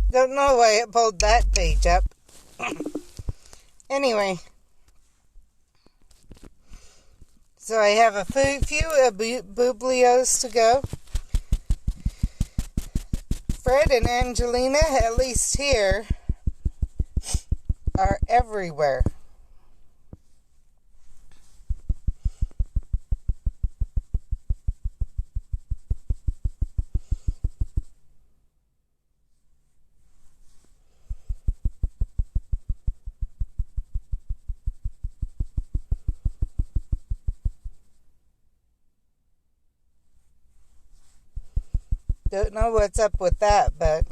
Don't know why it pulled that page up. Anyway. So I have a few bublios to go. Fred and Angelina, at least here, are everywhere. Don't know what's up with that, but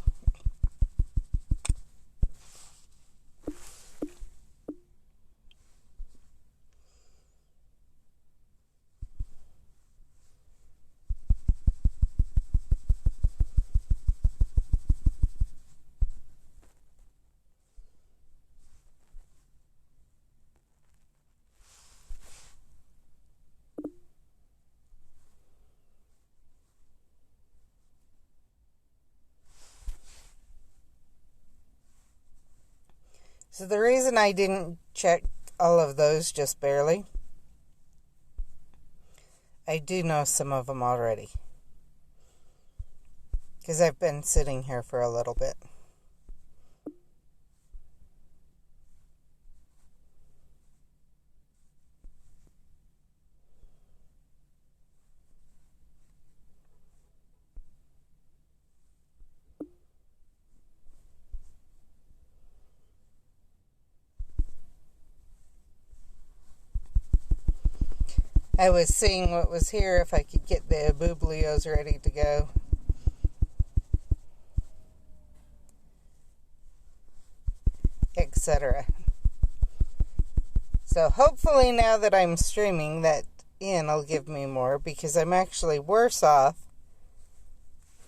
so the reason I didn't check all of those just barely, I do know some of them already. Because I've been sitting here for a little bit. I was seeing what was here, if I could get the bublios ready to go. Etc. So hopefully now that I'm streaming, that will give me more, because I'm actually worse off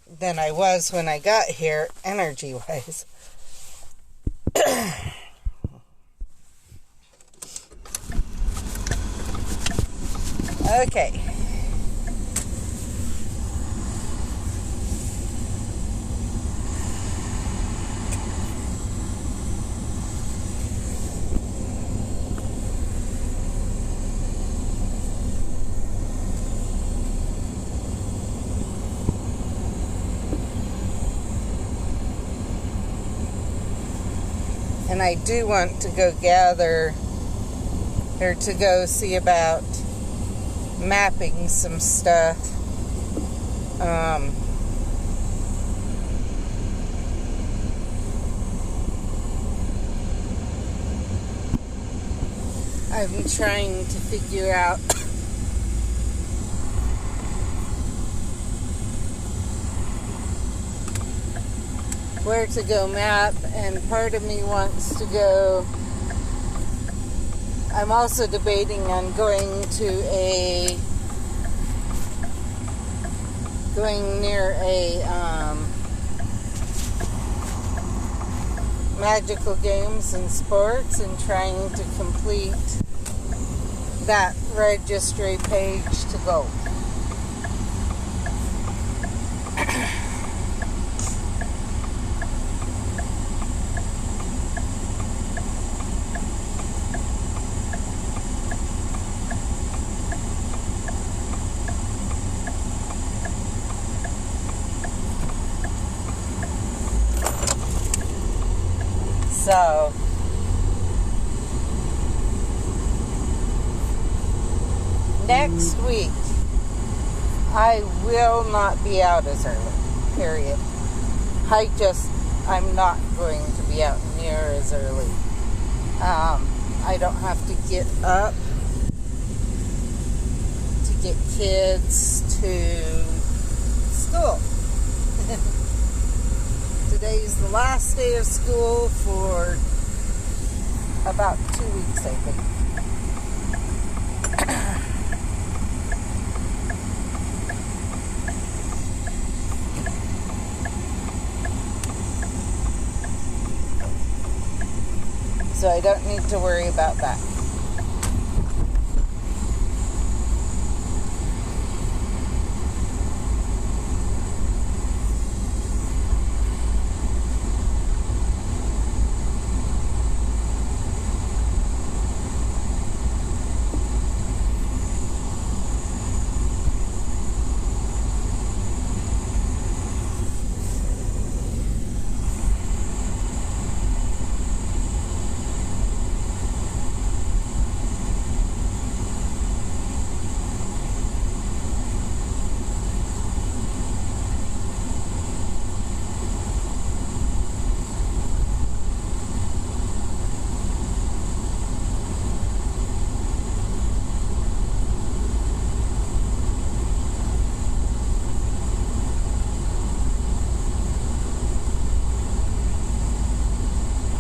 than I was when I got here, energy-wise. Okay. And I do want to go gather, or to go see about mapping some stuff. I'm trying to figure out where to go map, and part of me wants to go. I'm also debating on going near a Magical Games and Sports and trying to complete that registry page to go. So, next week, I will not be out as early, period. I'm not going to be out near as early. I don't have to get up to get kids to school. Today's the last day of school for about 2 weeks, I think. So I don't need to worry about that.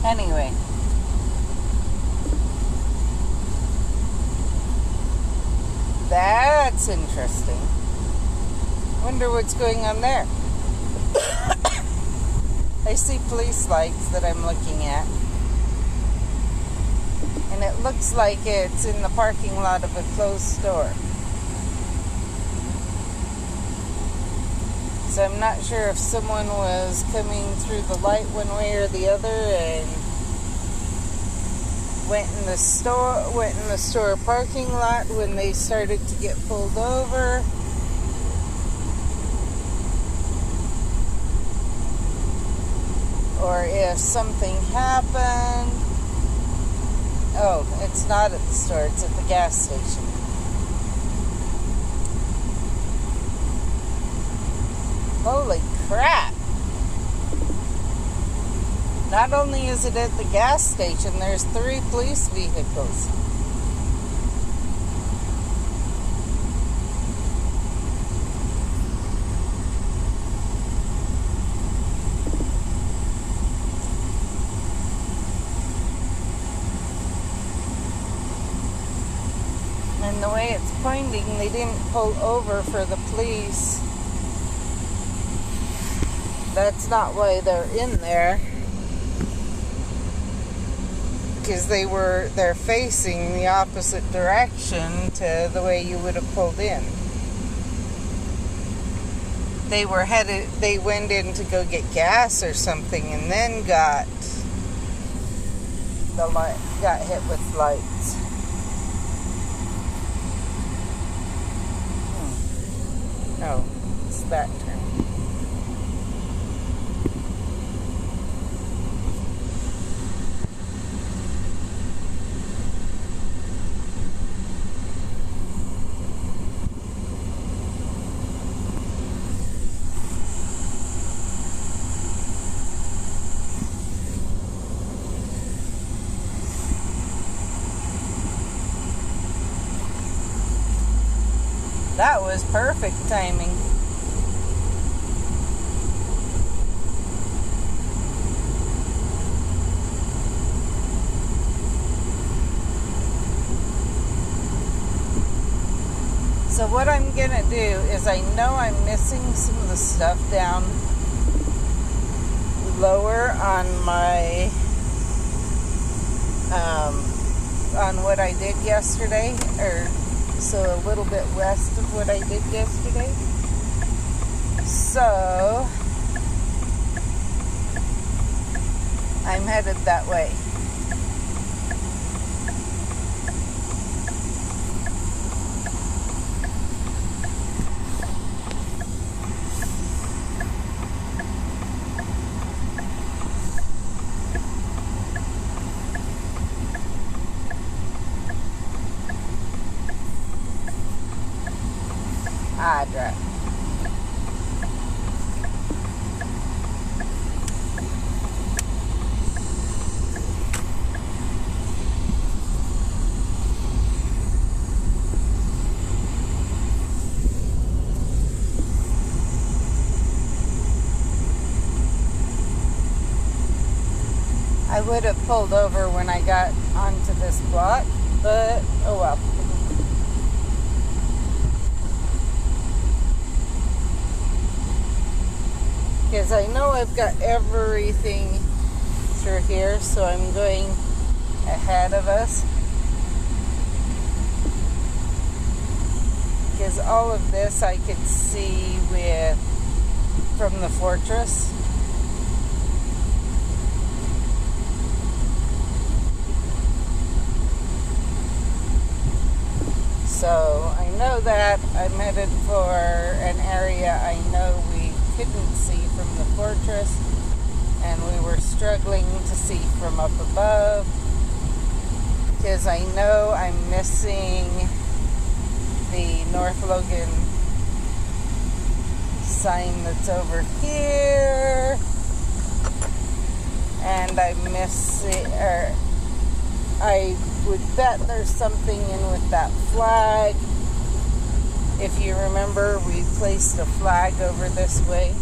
Anyway. That's interesting. Wonder what's going on there. I see police lights that I'm looking at. And it looks like it's in the parking lot of a closed store. So I'm not sure if someone was coming through the light one way or the other and went in the store parking lot when they started to get pulled over. Or if something happened. Oh, it's not at the store, it's at the gas station. Holy crap! Not only is it at the gas station, there's 3 police vehicles. And the way it's pointing, they didn't pull over for the police. That's not why they're in there. Because they're facing the opposite direction to the way you would have pulled in. They went in to go get gas or something and then got hit with lights. No, it's that turn. That was perfect timing. So what I'm gonna do is, I know I'm missing some of the stuff down lower on my on what I did yesterday, or so a little bit west of what I did yesterday. So I'm headed that way. Hydra. I would have pulled over when I got onto this block, but oh well. Because I know I've got everything through here, so I'm going ahead of us. Because all of this I could see from the fortress. So I know that I'm headed for an area I know we couldn't see from the fortress, and we were struggling to see from up above, because I know I'm missing the North Logan sign that's over here, and I'm missing, or I would bet there's something in with that flag. If you remember, we placed a flag over this way.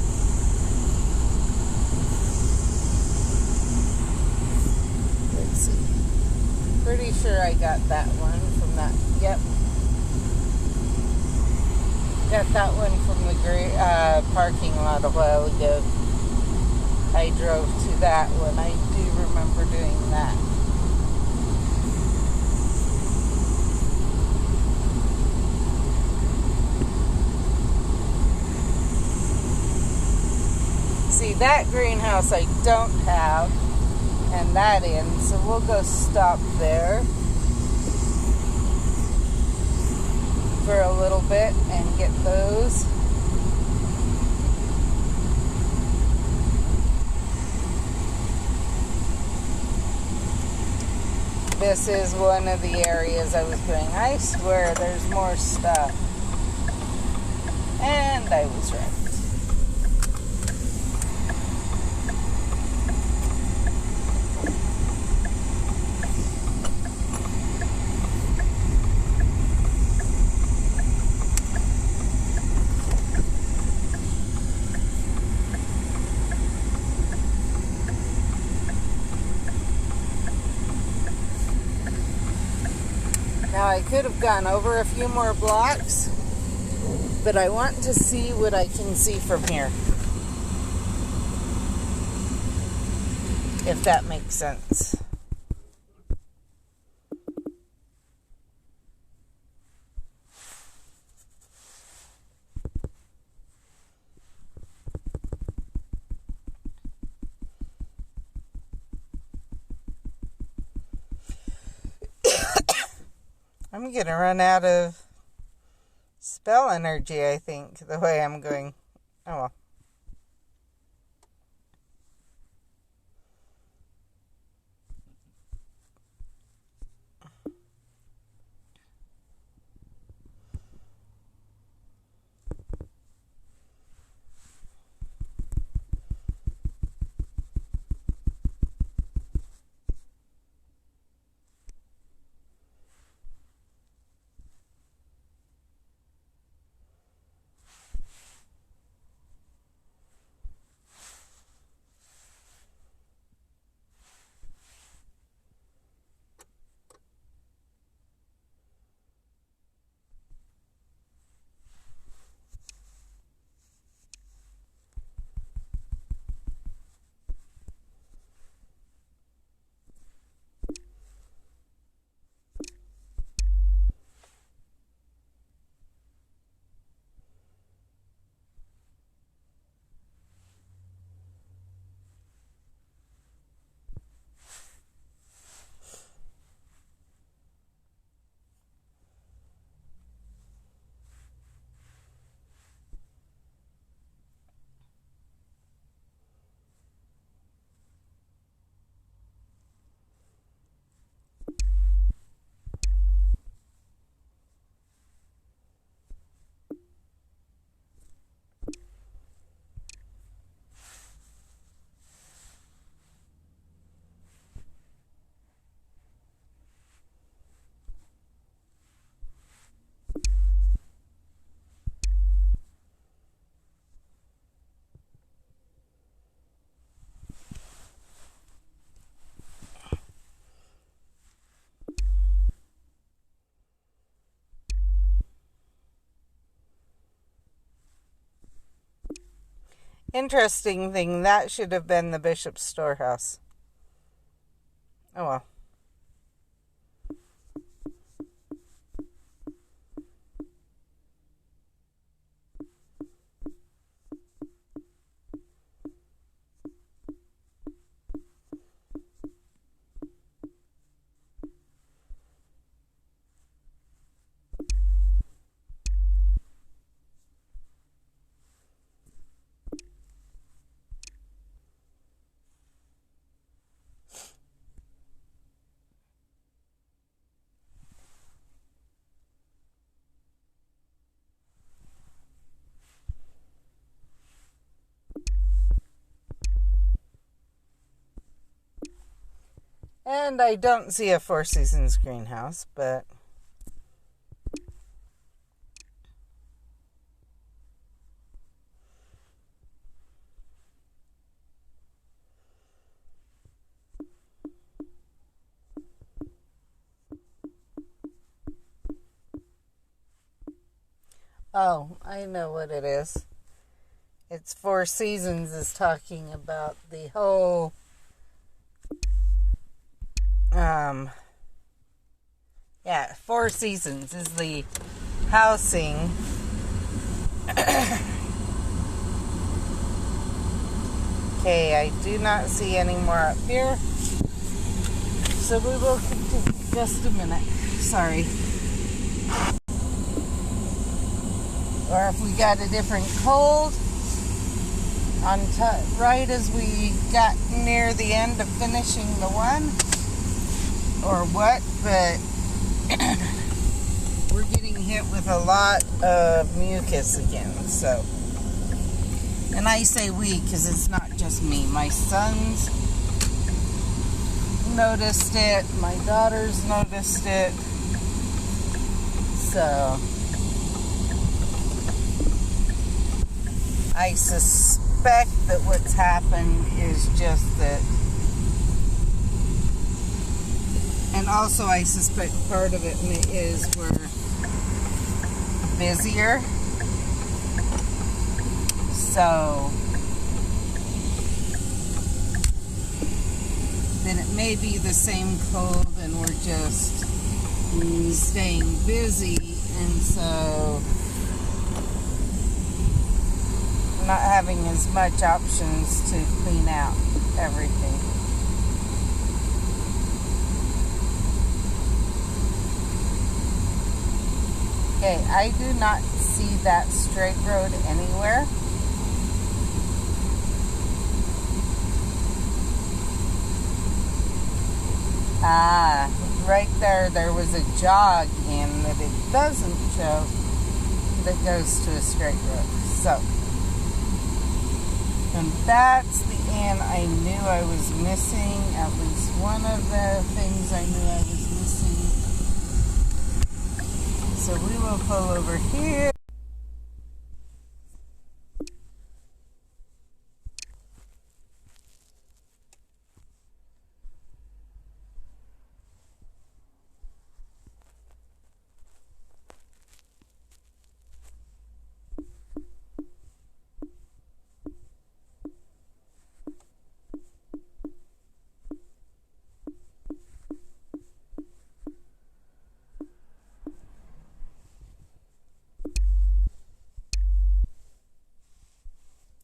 sure I got that one from that. Yep. Got that one from the parking lot a while ago. I drove to that one. I do remember doing that. See, that greenhouse I don't have, and that in, so we'll go stop there for a little bit and get those. This is one of the areas I was going, I swear there's more stuff. And I was right. Now I could have gone over a few more blocks, but I want to see what I can see from here. If that makes sense. I'm going to run out of spell energy, I think, the way I'm going. Oh well. Interesting thing, that should have been the bishop's storehouse. Oh well. And I don't see a Four Seasons greenhouse, but Oh, I know what it is. It's Four Seasons is talking about the whole Four Seasons is the housing. Okay, I do not see any more up here. So we will continue just a minute. Sorry. Or if we got a different cold right as we got near the end of finishing the one or what, but we're getting hit with a lot of mucus again, so. And I say we because it's not just me. My sons noticed it. My daughters noticed it. So I suspect that what's happened is just that. And also I suspect part of it is we're busier. So then it may be the same cold and we're just staying busy, and so not having as much options to clean out everything. Okay, I do not see that straight road anywhere. Right there was a jog in that it doesn't show that goes to a straight road. So, and that's the end I knew I was missing. At least one of the things I knew I was missing. So we will pull over here.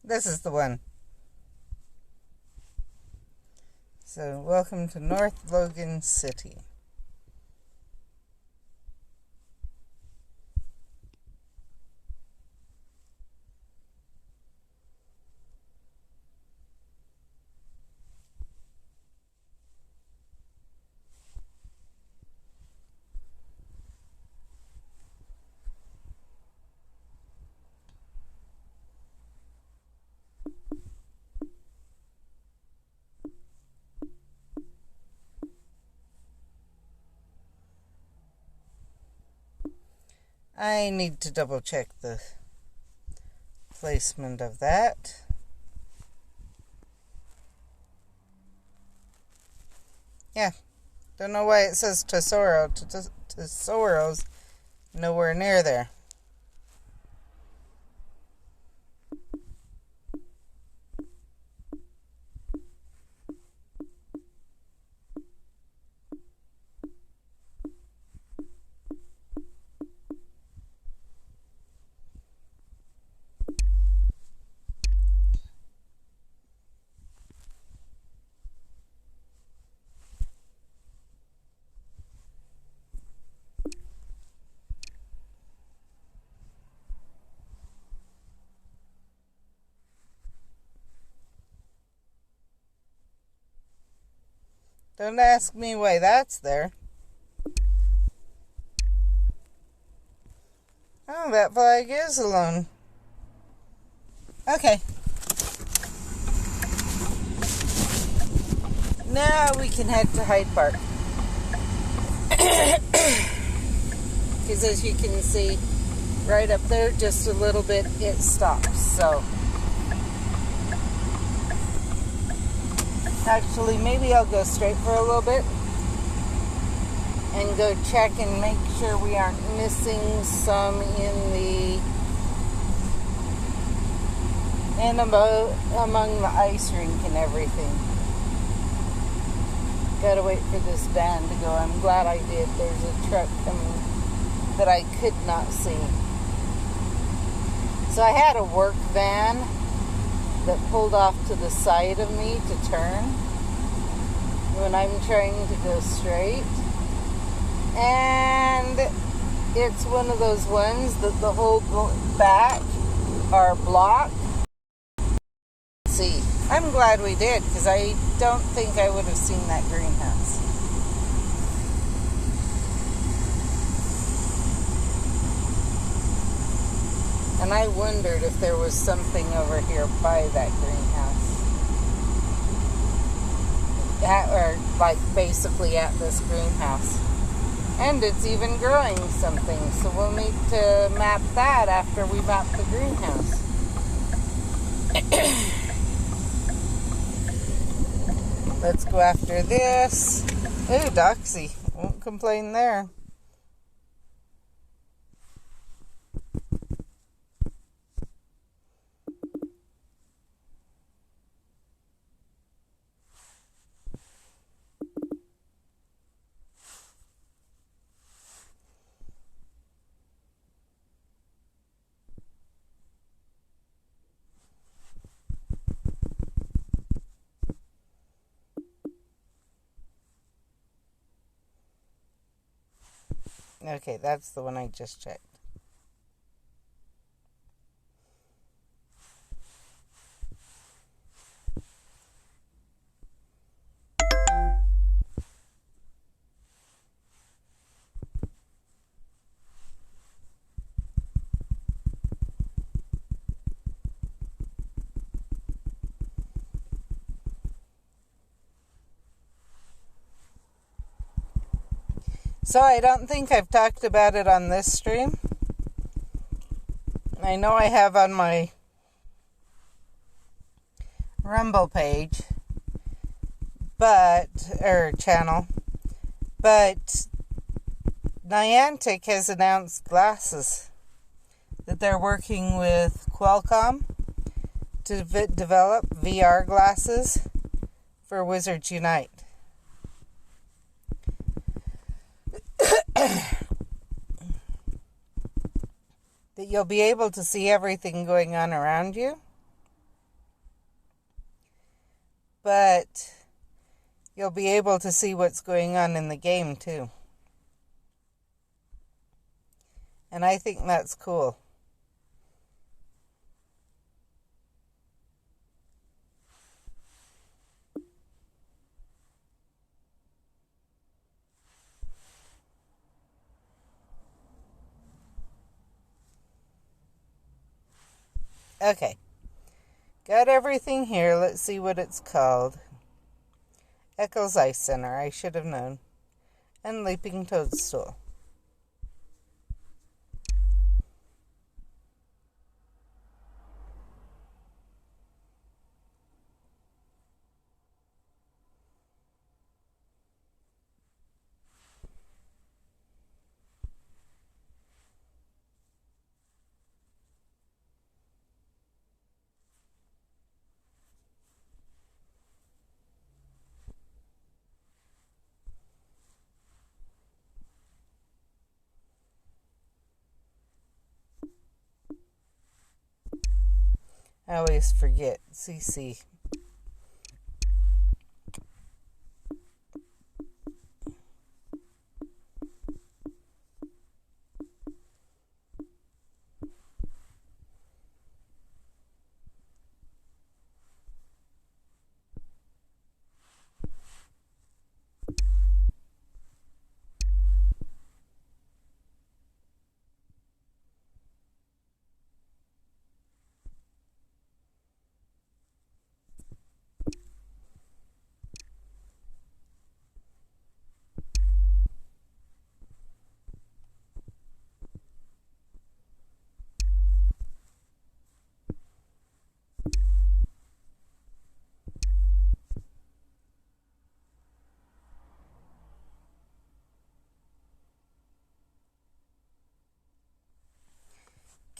This is the one. So, welcome to North Logan City. I need to double check the placement of that. Yeah, don't know why it says Tesoro. Tesoro's nowhere near there. Don't ask me why that's there. Oh, that flag is alone. Okay. Now we can head to Hyde Park. Because as you can see, right up there, just a little bit, it stops. So, actually, maybe I'll go straight for a little bit and go check and make sure we aren't missing some in the and among the ice rink and everything. Gotta wait for this van to go. I'm glad I did. There's a truck coming that I could not see. So I had a work van that pulled off to the side of me to turn when I'm trying to go straight. And it's one of those ones that the whole back are blocked. See, I'm glad we did, because I don't think I would have seen that greenhouse. And I wondered if there was something over here by that greenhouse. Or like basically at this greenhouse. And it's even growing something, so we'll need to map that after we map the greenhouse. Let's go after this. Ooh, Doxy. Won't complain there. Okay, that's the one I just checked. So I don't think I've talked about it on this stream. I know I have on my Rumble page, channel, but Niantic has announced glasses that they're working with Qualcomm to develop VR glasses for Wizards Unite. That you'll be able to see everything going on around you, but you'll be able to see what's going on in the game too. And I think that's cool. Okay, got everything here. Let's see what it's called. Echoes Ice Center, I should have known. And Leaping Toadstool. I always forget. CC.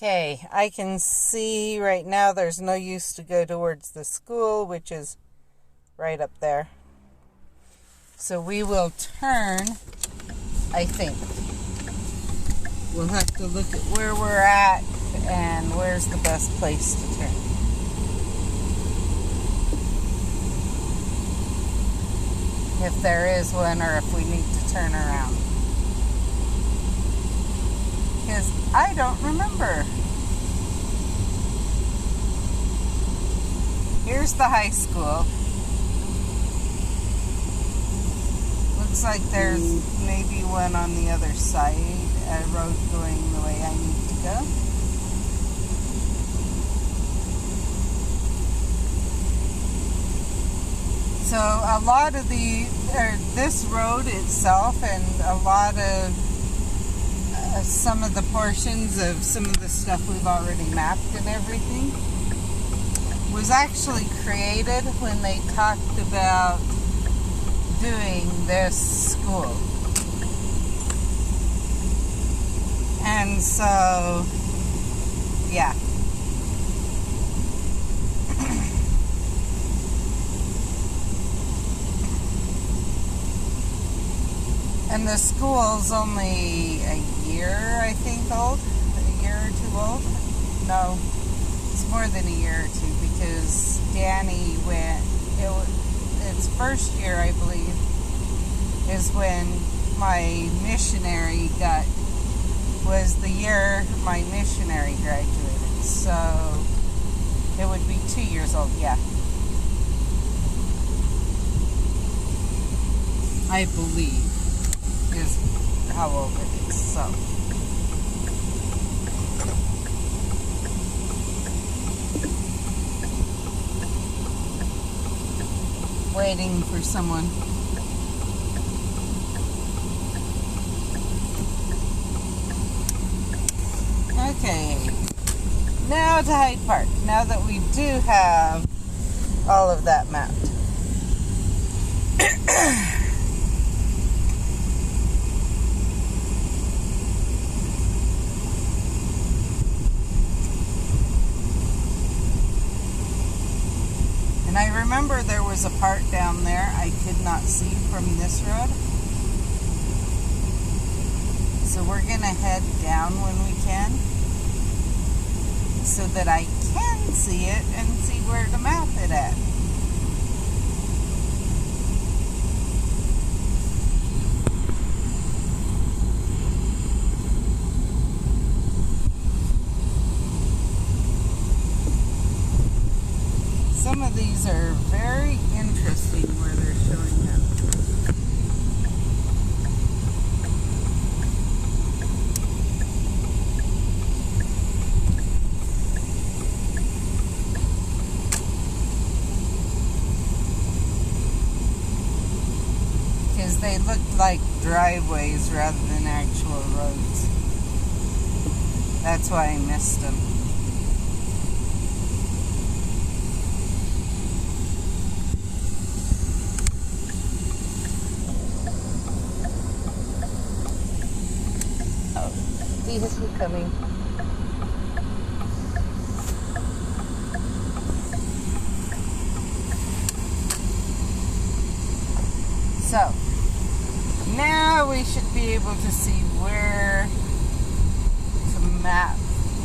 Okay, I can see right now there's no use to go towards the school, which is right up there. So we will turn, I think. We'll have to look at where we're at and where's the best place to turn. If there is one, or if we need to turn around. Because I don't remember. Here's the high school. Looks like there's maybe one on the other side, a road going the way I need to go. So a lot of this road itself and a lot of some of the portions of some of the stuff we've already mapped and everything was actually created when they talked about doing this school. And so, yeah. And the school's only a year, I think, old. A year or two old. No, it's more than a year or two because Danny went, its first year, I believe, is when my missionary was the year my missionary graduated. So it would be 2 years old, yeah. I believe is how old it is, so. Waiting for someone. Okay, now to Hyde Park, now that we do have all of that mapped. And I remember there was a part down there I could not see from this road. So we're going to head down when we can so that I can see it and see where to map it at. Some of these are very interesting where they're showing up. Because they look like driveways rather than actual roads. That's why I missed them. Vehicle coming. So now we should be able to see where to map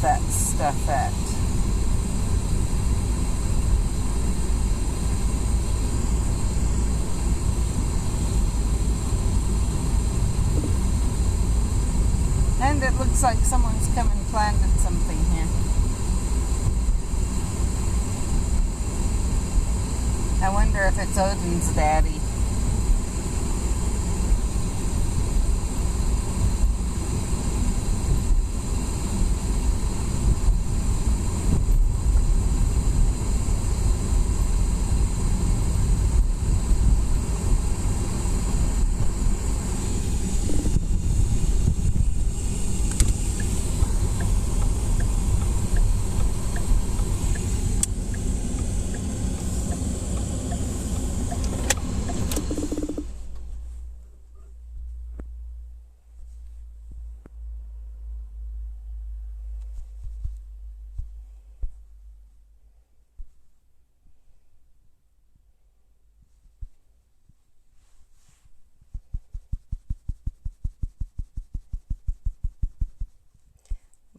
that stuff at. And it looks like someone's come and planted something here. I wonder if it's Odin's daddy.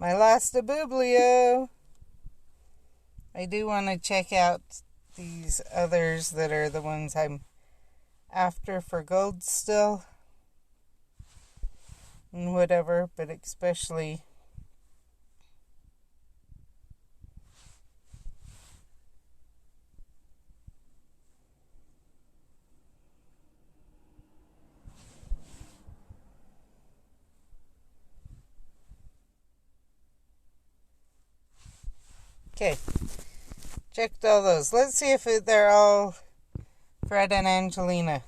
My last abublio. I do want to check out these others that are the ones I'm after for gold still. And whatever, but especially okay. Checked all those. Let's see if they're all Fred and Angelina.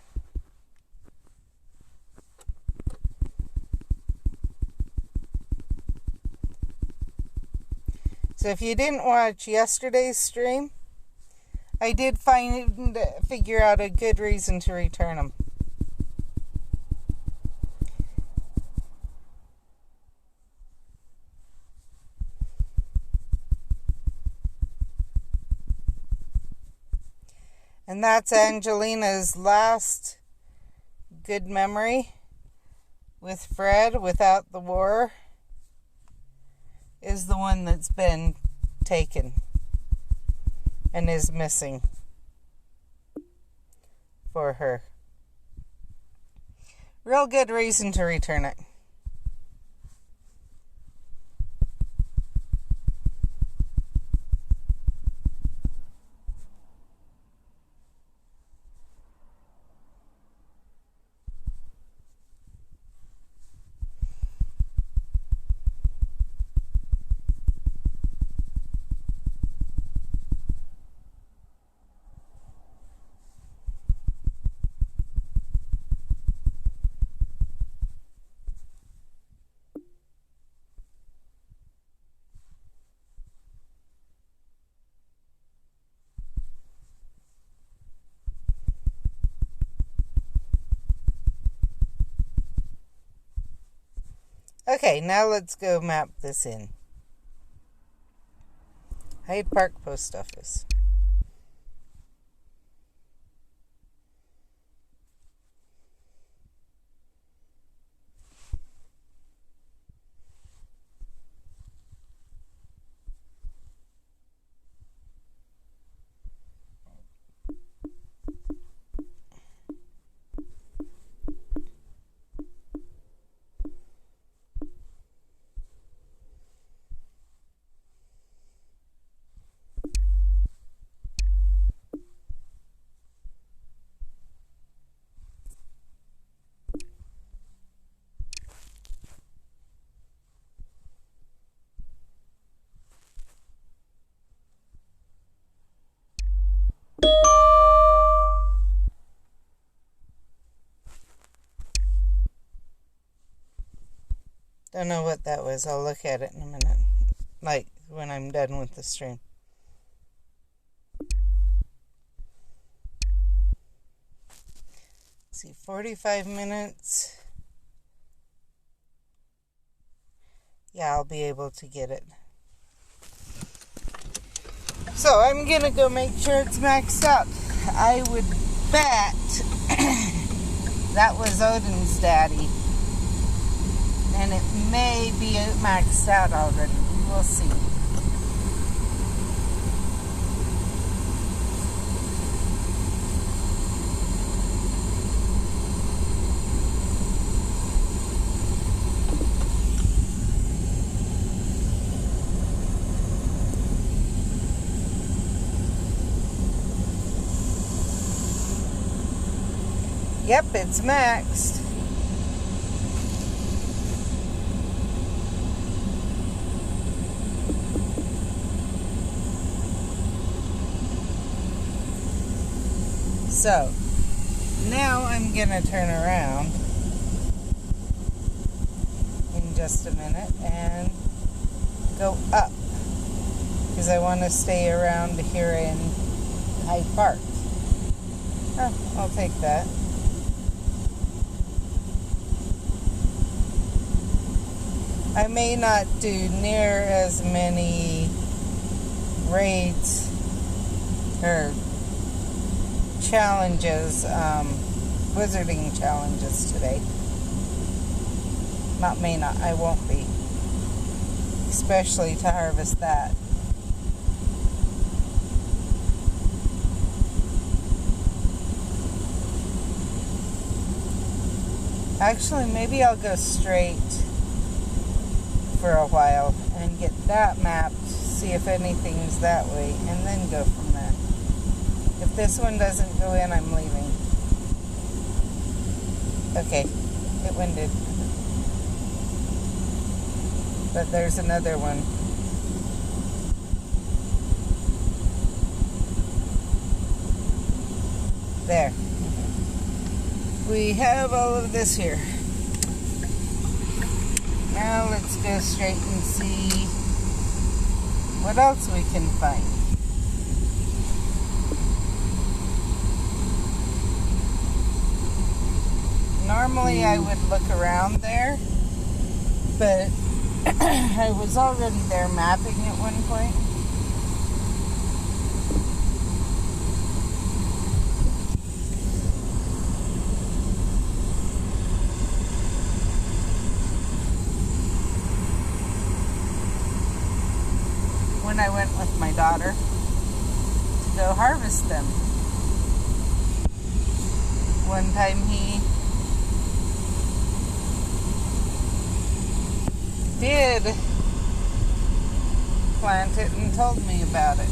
So if you didn't watch yesterday's stream, I did figure out a good reason to return them. And that's Angelina's last good memory with Fred without the war is the one that's been taken and is missing for her. Real good reason to return it. Okay, now let's go map this in. Hyde Park Post Office. Don't know what that was. I'll look at it in a minute. Like, when I'm done with the stream. Let's see, 45 minutes. Yeah, I'll be able to get it. So, I'm gonna go make sure it's maxed out. I would bet that was Odin's daddy. And it may be maxed out already. We'll see. Yep, it's maxed. So, now I'm going to turn around in just a minute and go up because I want to stay around here in Hyde Park. Oh, I'll take that. I may not do near as many raids or challenges, wizarding challenges today. I won't be. especially to harvest that. Actually, maybe I'll go straight for a while and get that mapped, see if anything's that way, and then go from there. If this one doesn't go in, I'm leaving. Okay, it winded. But there's another one. There. We have all of this here. Now let's go straight and see what else we can find. Normally I would look around there, but I was already there mapping at one point. When I went with my daughter to go harvest them. One time he did plant it and told me about it.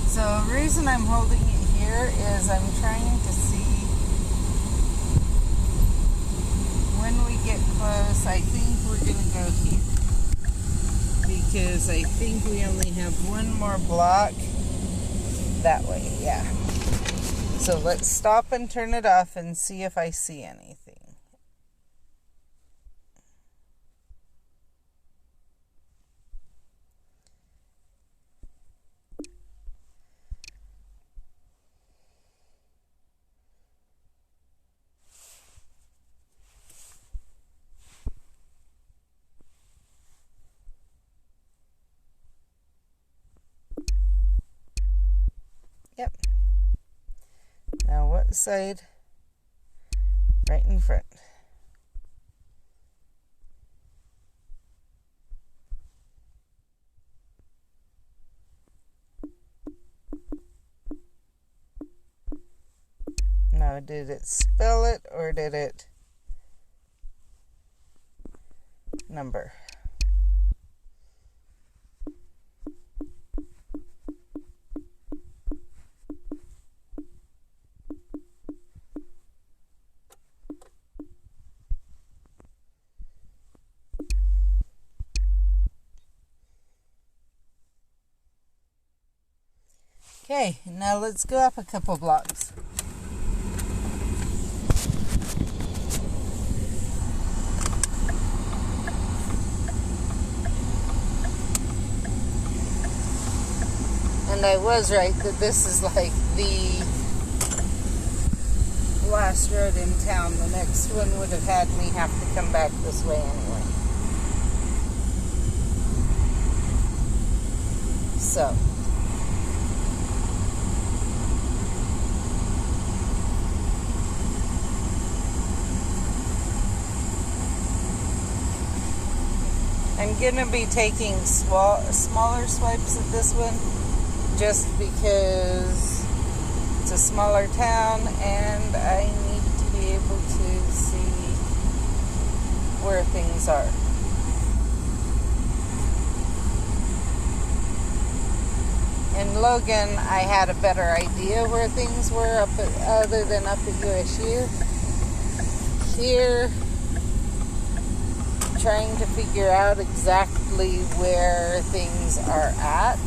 So the reason I'm holding it here is I'm trying to see when we get close. I think we're going to go here because I think we only have one more block that way. Yeah. So let's stop and turn it off and see if I see anything. Yep. Now what side? Right in front. Now, did it spell it or did it number? Okay, now let's go up a couple blocks. And I was right that this is like the last road in town. The next one would have had me have to come back this way anyway. So I'm going to be taking smaller swipes at this one just because it's a smaller town and I need to be able to see where things are. In Logan, I had a better idea where things were other than up at USU. Here, trying to figure out exactly where things are at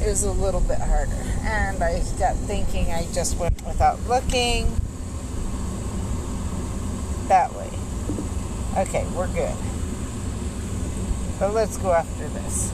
is a little bit harder. And I got thinking, I just went without looking. That way. Okay, we're good. But let's go after this.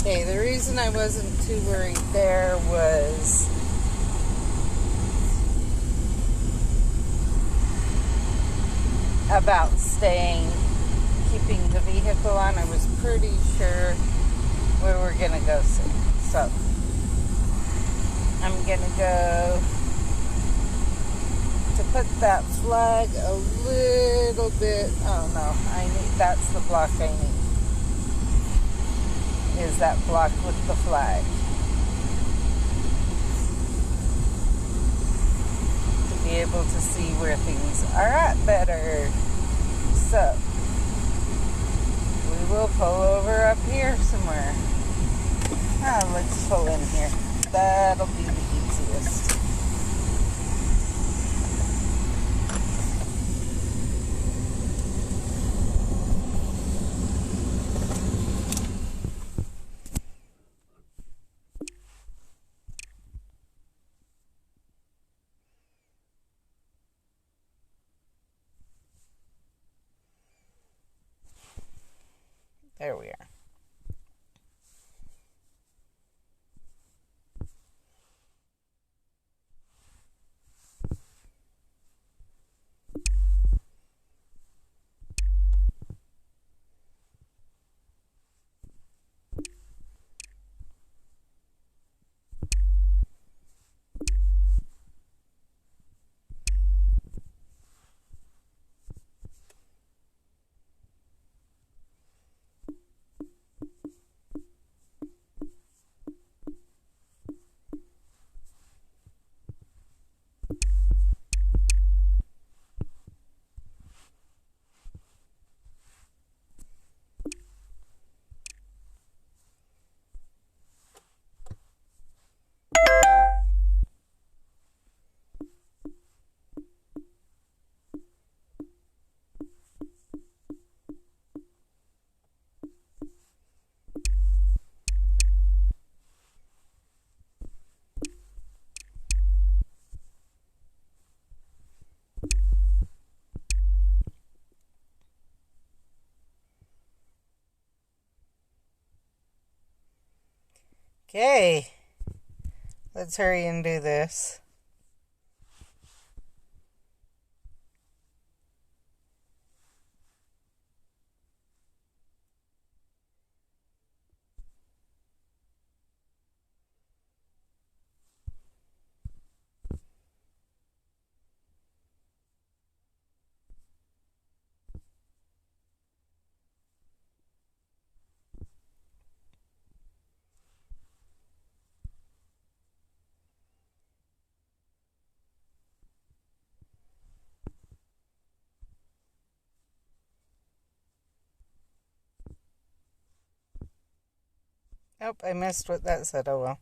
Okay, the reason I wasn't too worried there was about keeping the vehicle on. I was pretty sure we were gonna go soon. So I'm gonna go to put that flag a little bit. Oh no, that's the block I need. Is that block with the flag. To be able to see where things are at better. So we will pull over up here somewhere. Let's pull in here. That'll be the easiest. There we are. Okay, let's hurry and do this. Nope, I missed what that said. Oh well.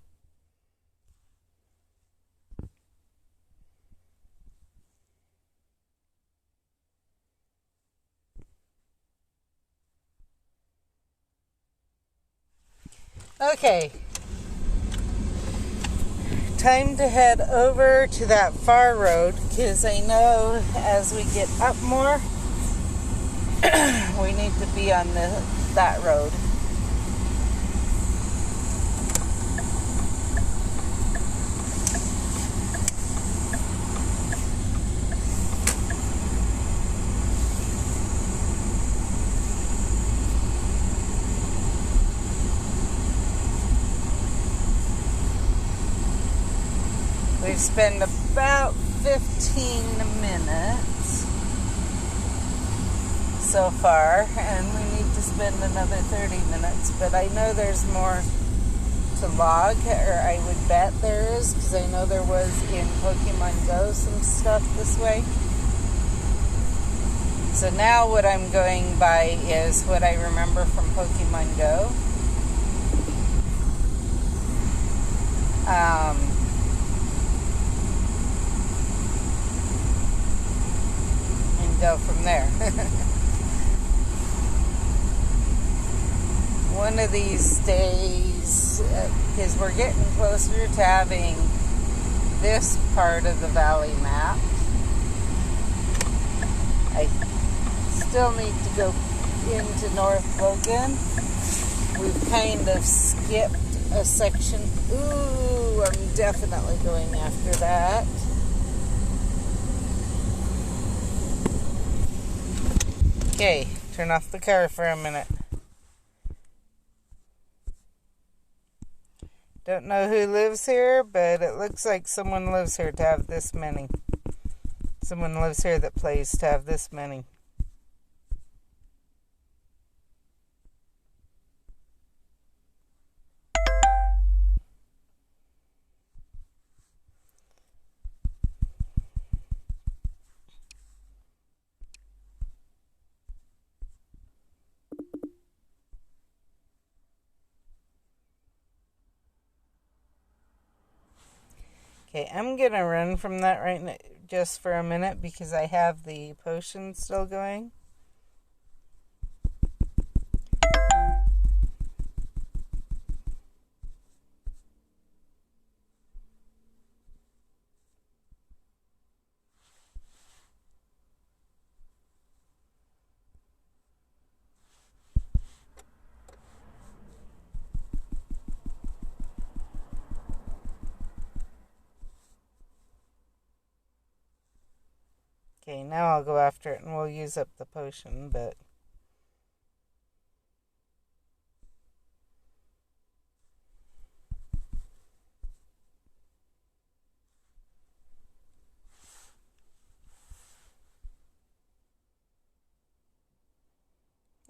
Okay. Time to head over to that far road, because I know as we get up more, we need to be on that road. We've spent about 15 minutes so far, and we need to spend another 30 minutes, but I know there's more to log, or I would bet there is, because I know there was in Pokemon Go some stuff this way. So now what I'm going by is what I remember from Pokemon Go. And go from there. One of these days, because we're getting closer to having this part of the valley mapped, I still need to go into North Logan We've kind of skipped a section. Ooh, I'm definitely going after that. Okay, turn off the car for a minute. Don't know who lives here, but it looks like someone lives here to have this many. Someone lives here that plays to have this many. Okay, I'm going to run from that right now just for a minute because I have the potion still going. Okay, now I'll go after it and we'll use up the potion, but...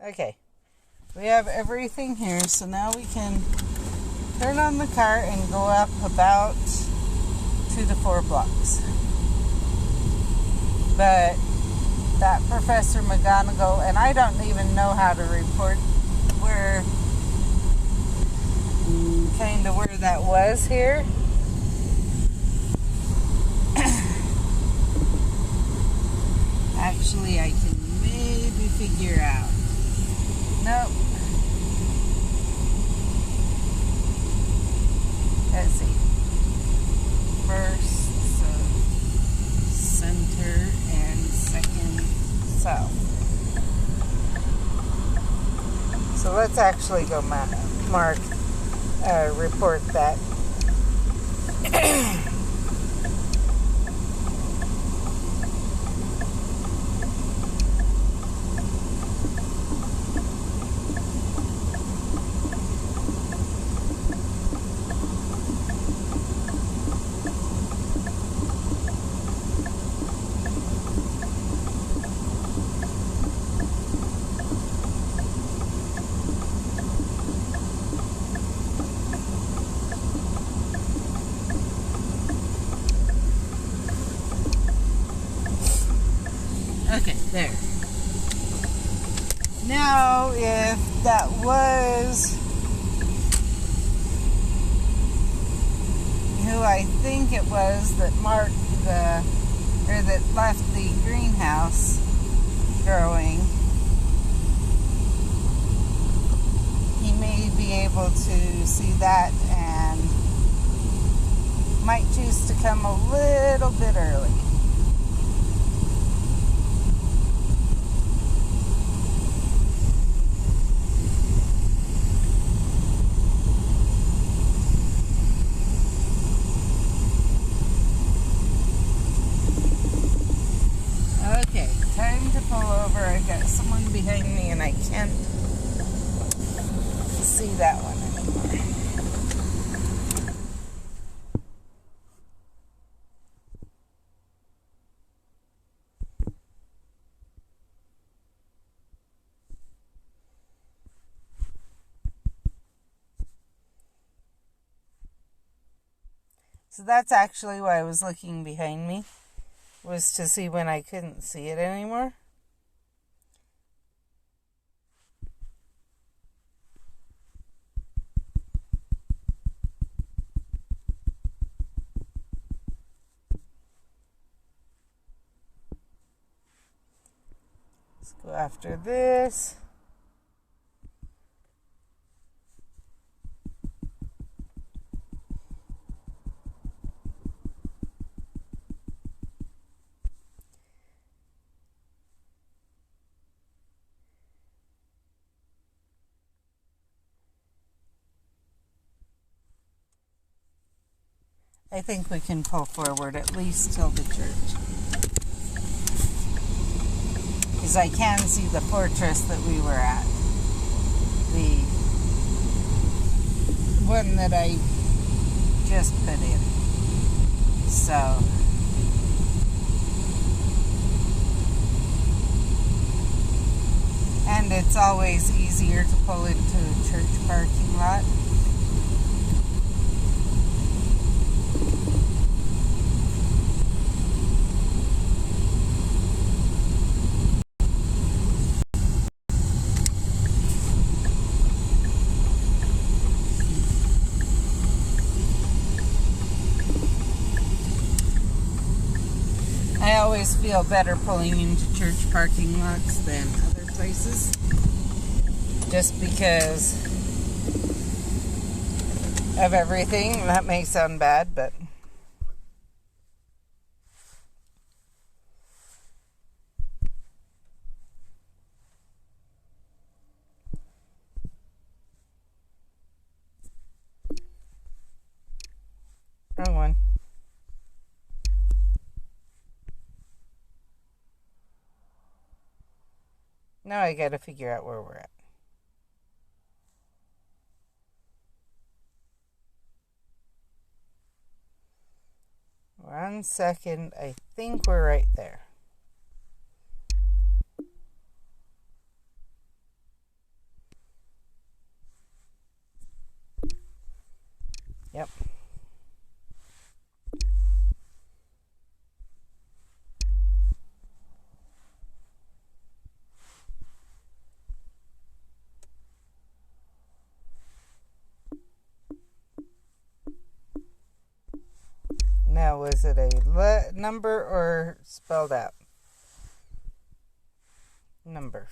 Okay, we have everything here, so now we can turn on the car and go up about 2 to 4 blocks. But that Professor McGonagall, and I don't even know how to report where that was here. Actually, I can maybe figure out. Nope. Let's see. First, center, and second, south. So let's actually go report that. Okay, there. Now, if that was who I think it was that that left the greenhouse growing, he may be able to see that and might choose to come a little bit early. Okay, time to pull over. I've got someone behind me and I can't see that one anymore. So that's actually why I was looking behind me, was to see when I couldn't see it anymore. Let's go after this. I think we can pull forward at least till the church. Because I can see the fortress that we were at. The one that I just put in. So and it's always easier to pull into a church parking lot. I always feel better pulling into church parking lots than other places, just because of everything. That may sound bad, but wrong one. Now I gotta figure out where we're at. One second, I think we're right there. Yep. Now, was it a number or spelled out? Number.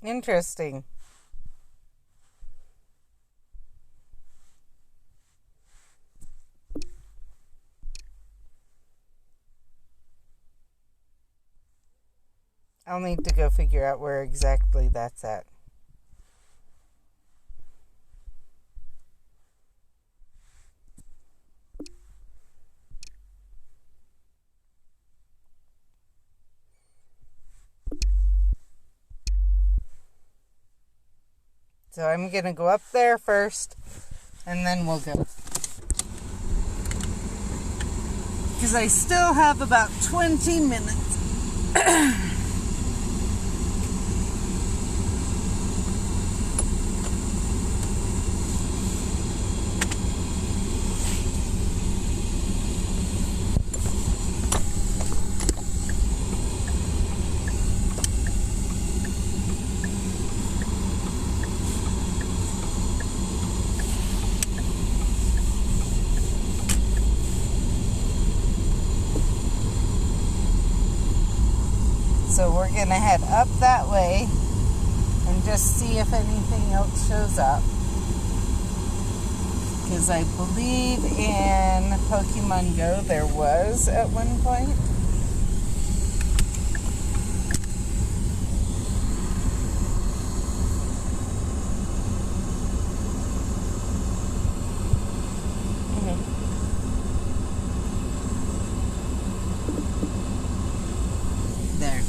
Interesting. I'll need to go figure out where exactly that's at. So I'm going to go up there first, and then we'll go. Because I still have about 20 minutes. So we're going to head up that way and just see if anything else shows up. Because I believe in Pokemon Go there was at one point. There.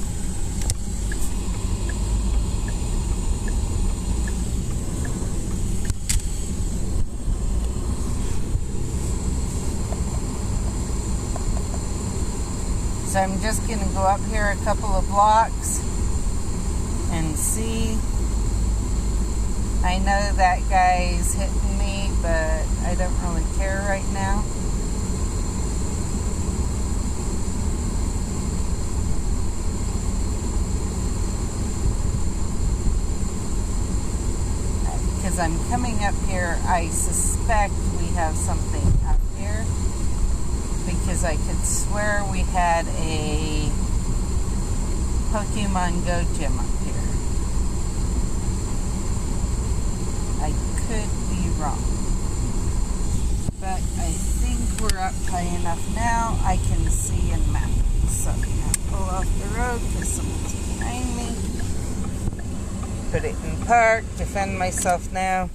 So I'm just going to go up here a couple of blocks and see. I know that guy's hitting me, but I don't really care right now. Because I'm coming up here, I suspect we have something up here. Because I could swear we had a Pokemon Go gym up here. I could be wrong. But I think we're up high enough now I can see and map. So I'm going to pull off the road because someone's behind me. Put it in park, defend myself now.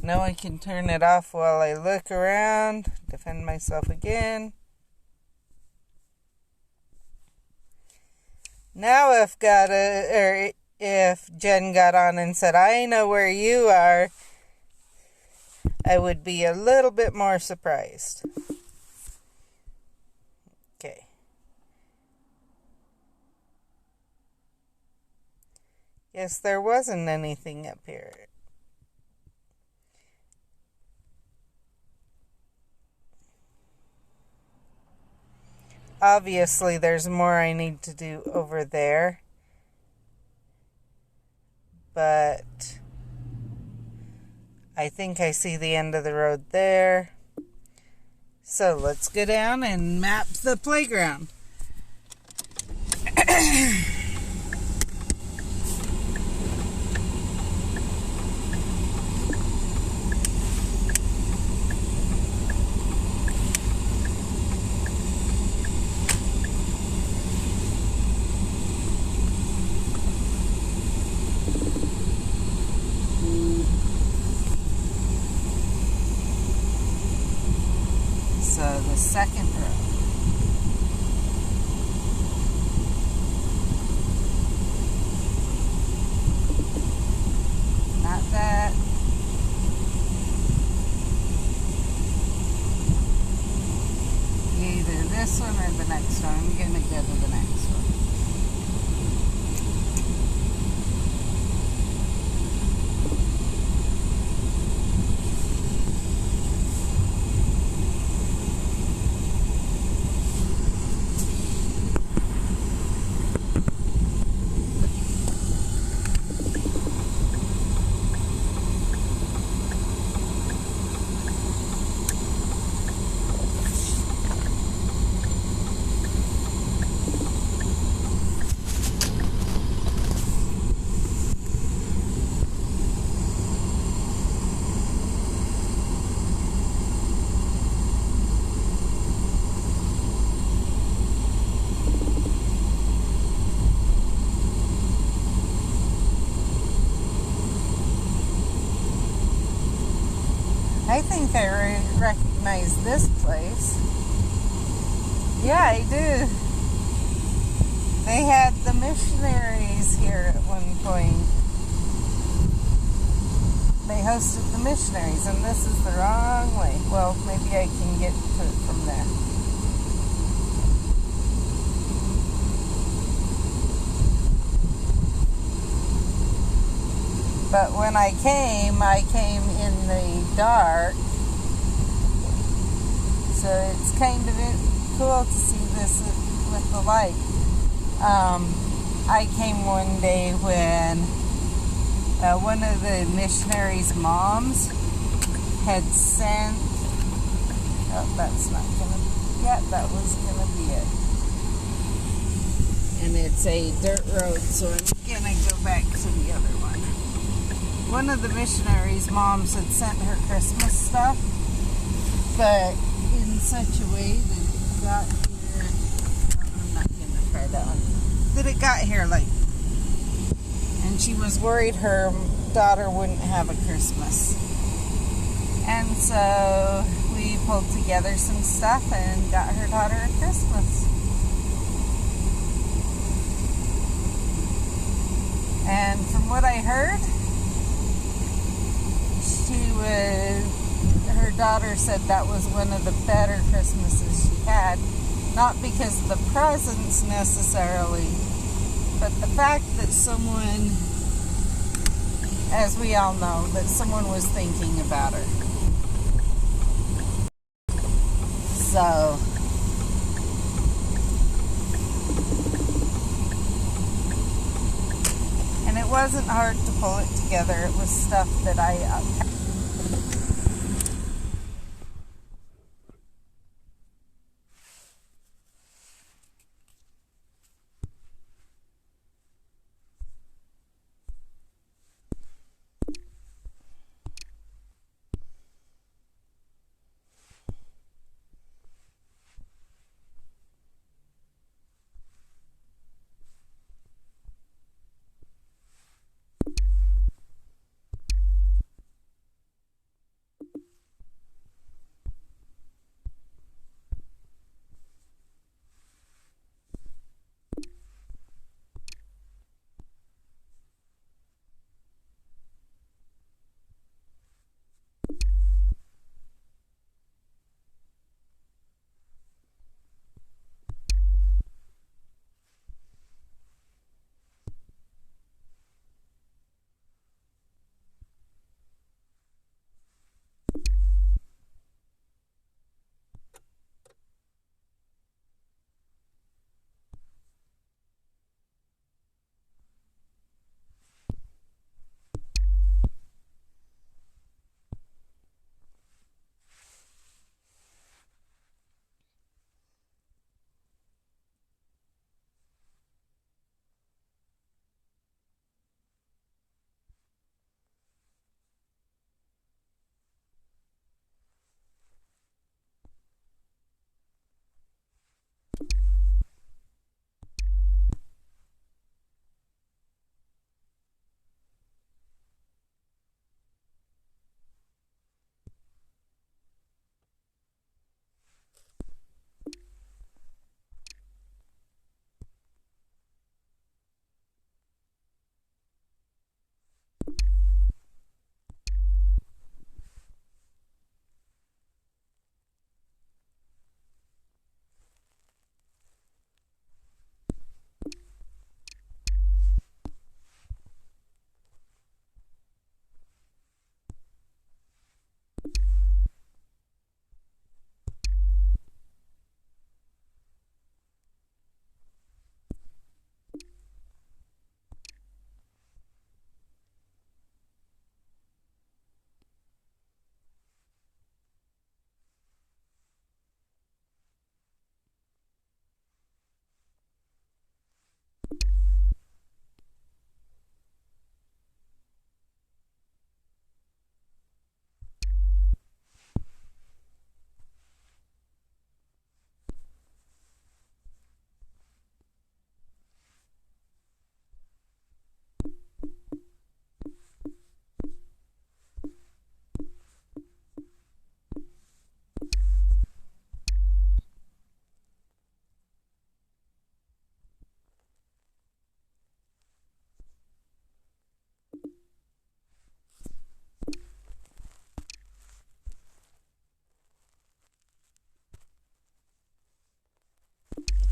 Now I can turn it off while I look around, defend myself again. Now if Jen got on and said, I know where you are, I would be a little bit more surprised. Okay. Yes, there wasn't anything up here. Obviously, there's more I need to do over there. But I think I see the end of the road there. So let's go down and map the playground. So the second row. Not that. Either this one or the next one. I'm going to go to the next one. I think I recognize this place. Yeah, I do. They had the missionaries here at one point. They hosted the missionaries, and this is the wrong way. Well, maybe I can get to it from there. But when I came in the dark. So it's kind of cool to see this with the light. I came one day when one of the missionaries' moms had sent... Oh, that's not going to... Yeah, that was going to be it. And it's a dirt road, so I'm going to go back to the other one. One of the missionaries' moms had sent her Christmas stuff, but in such a way that it got here... I'm not going to try that one. That it got here late. And she was worried her daughter wouldn't have a Christmas. And so we pulled together some stuff and got her daughter a Christmas. And from what I heard, her daughter said that was one of the better Christmases she had, Not because of the presence necessarily, but the fact that someone, as we all know, that someone was thinking about her. So, and it wasn't hard to pull it together. It was stuff that I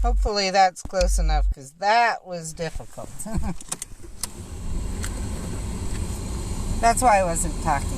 hopefully that's close enough, because that was difficult. That's why I wasn't talking.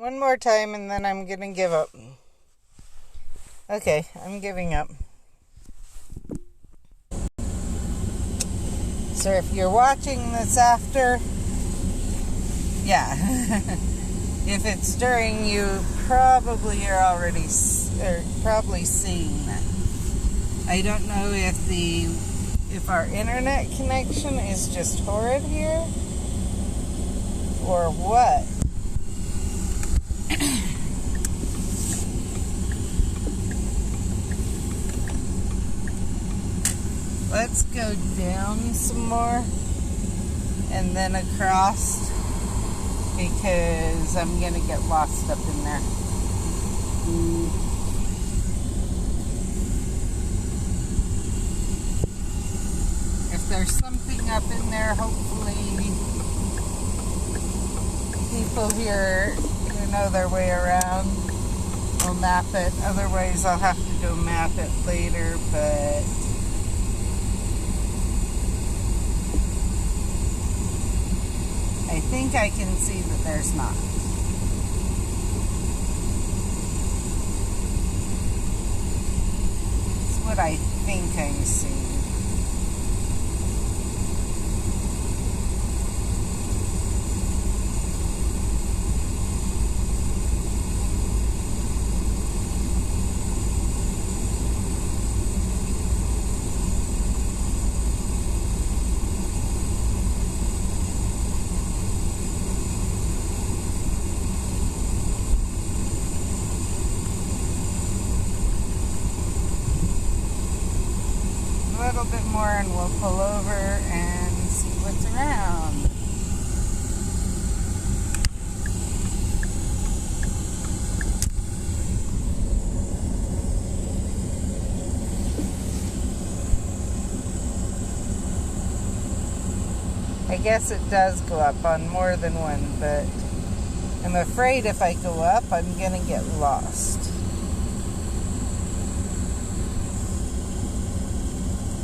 One more time and then I'm going to give up. Okay, I'm giving up. So if you're watching this after, yeah. If it's during, you probably are already, or probably seen. I don't know if our internet connection is just horrid here or what. Let's go down some more and then across, because I'm gonna get lost up in there. If there's something up in there, hopefully people here who know their way around will map it. Otherwise, I'll have to go map it later, but I think I can see that there's not. That's what I think I'm seeing. A little bit more and we'll pull over and see what's around. I guess it does go up on more than one, but I'm afraid if I go up, I'm gonna get lost.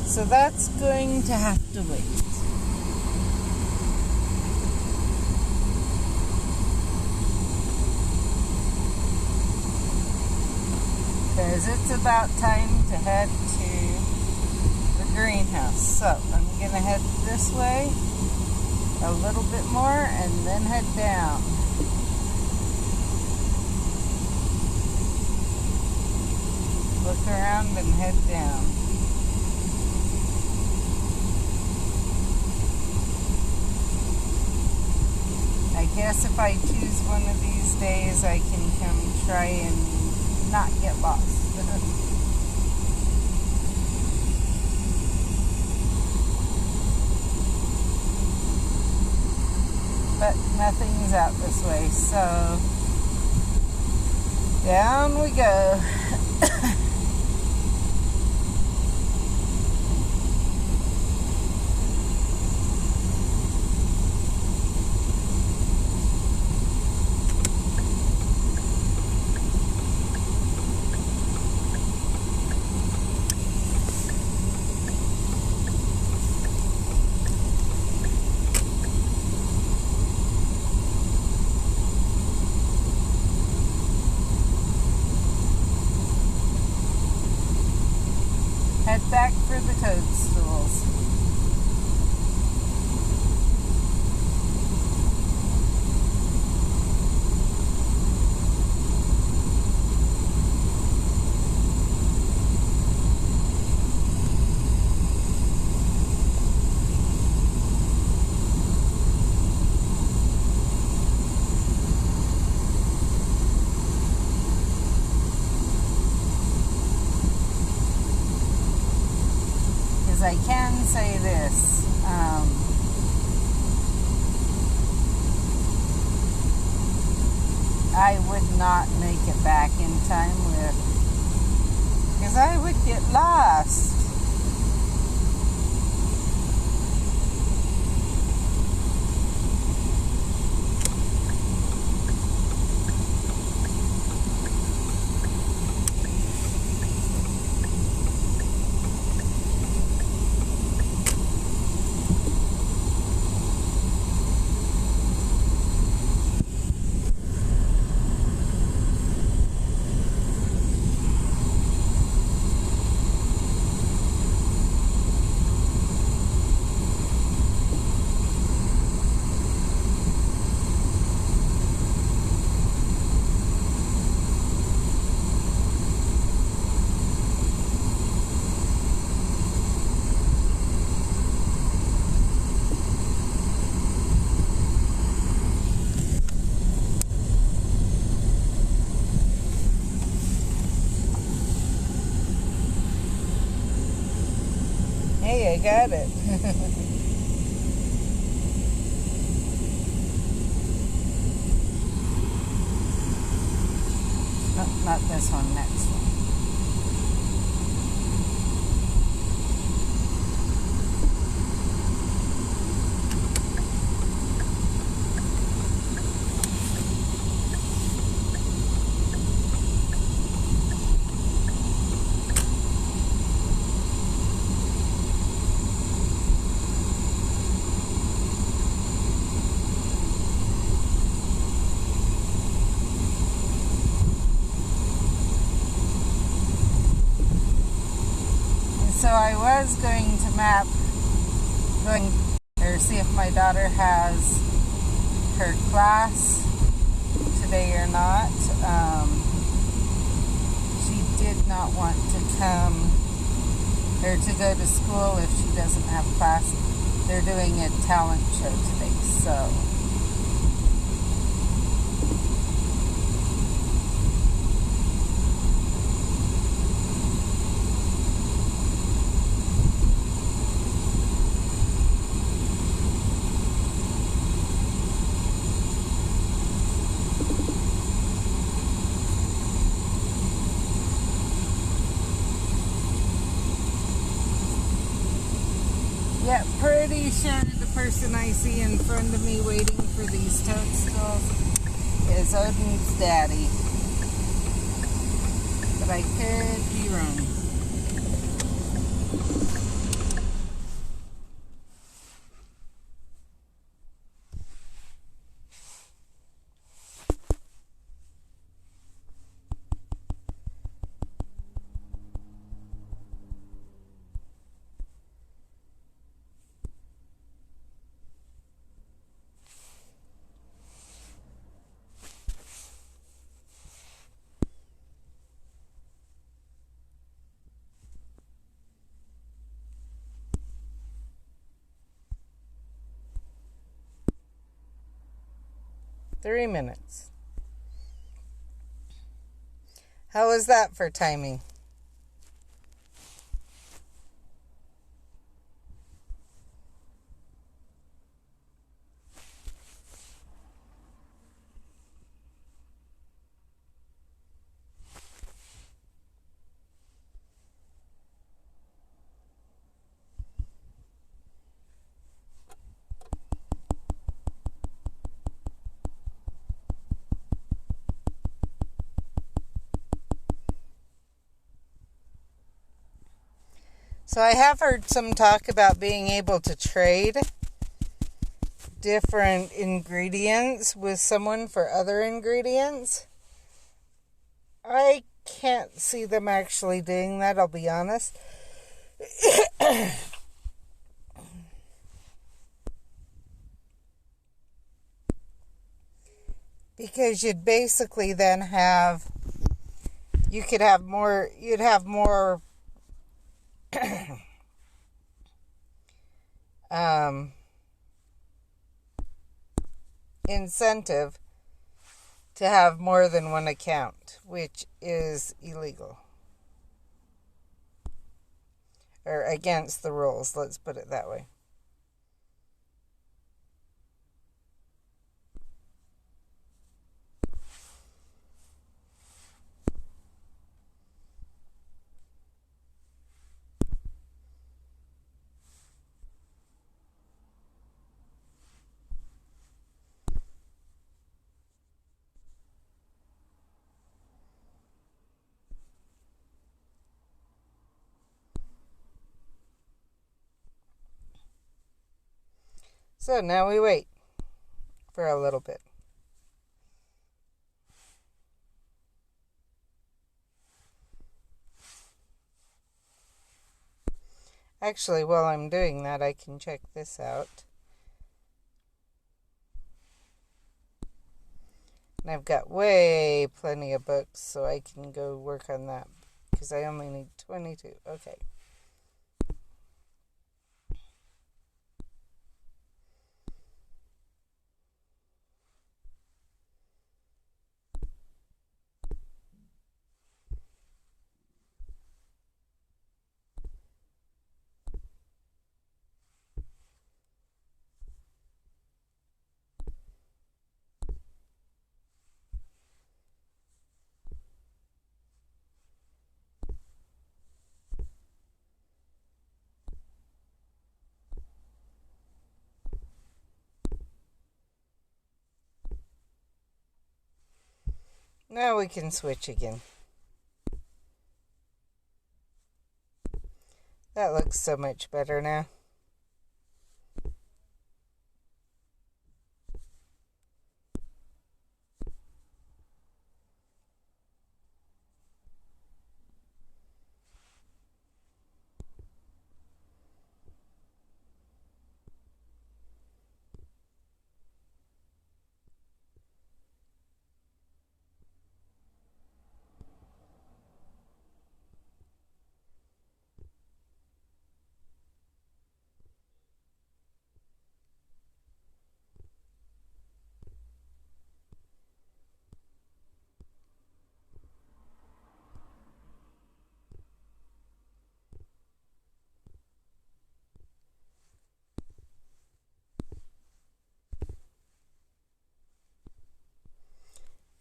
So that's going to have to wait. Because it's about time to head to the greenhouse. So I'm going to head this way a little bit more and then head down. Look around and head down. I guess if I choose one of these days, I can come try and not get lost. But nothing's out this way, so down we go. Head back for the toadstools. I can say this, I would not make it back in time because I would get lost. Hey, I got it. No, not this one, next one. So I was going to see if my daughter has her class today or not. She did not want to come or to go to school if she doesn't have class. They're doing a talent show today, so. Yeah, pretty sure the person I see in front of me waiting for these toadstools is Odin's daddy. But I could be wrong. Three minutes. How was that for timing? So I have heard some talk about being able to trade different ingredients with someone for other ingredients. I can't see them actually doing that, I'll be honest. Because you'd basically then you'd have more incentive to have more than one account, which is illegal. Or against the rules, let's put it that way. So now we wait for a little bit. Actually, while I'm doing that, I can check this out. And I've got plenty of books, so I can go work on that because I only need 22. Okay. Now we can switch again. That looks so much better now.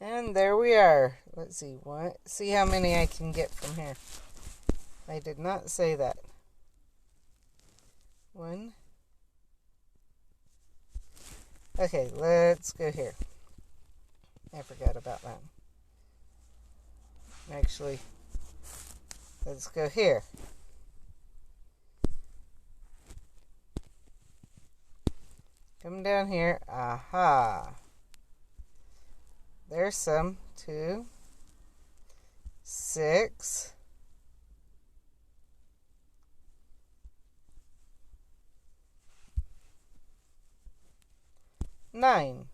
And there we are. Let's see. See how many I can get from here. I did not say that. 1. Okay, let's go here. I forgot about that. Actually, let's go here. Come down here. Aha. There's some. 2, 6, 9.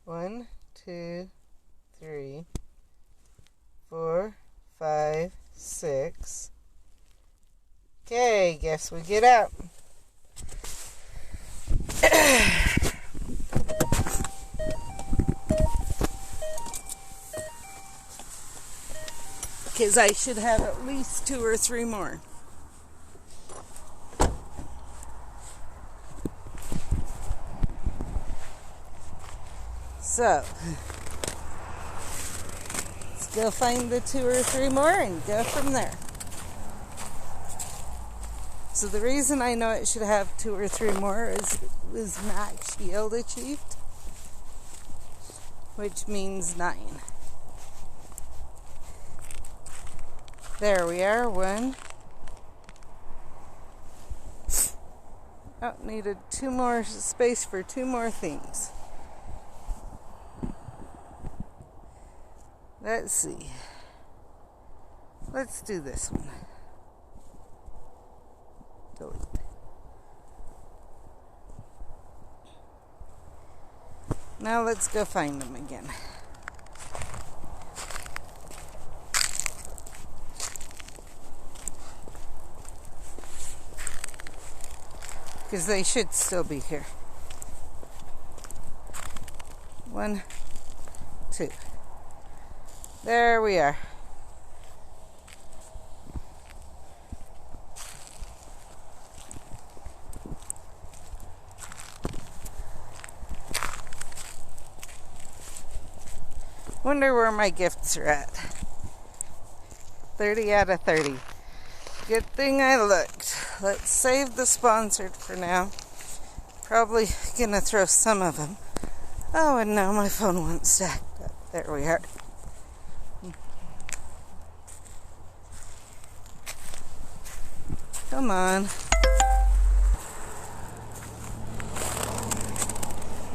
1, 2, 3, 4, 5, 6. Okay, guess we get out. Because I should have at least 2 or 3 more. So, let's go find the 2 or 3 more and go from there. So the reason I know it should have 2 or 3 more is it was max yield achieved, which means 9. There we are, 1. Oh, needed 2 more space for 2 more things. Let's see. Let's do this one. Delete. Now let's go find them again. Because they should still be here. 1, 2. There we are. Wonder where my gifts are at. 30 out of 30. Good thing I looked. Let's save the sponsored for now. Probably gonna throw some of them. Oh, and now my phone won't stack up. There we are. Come on.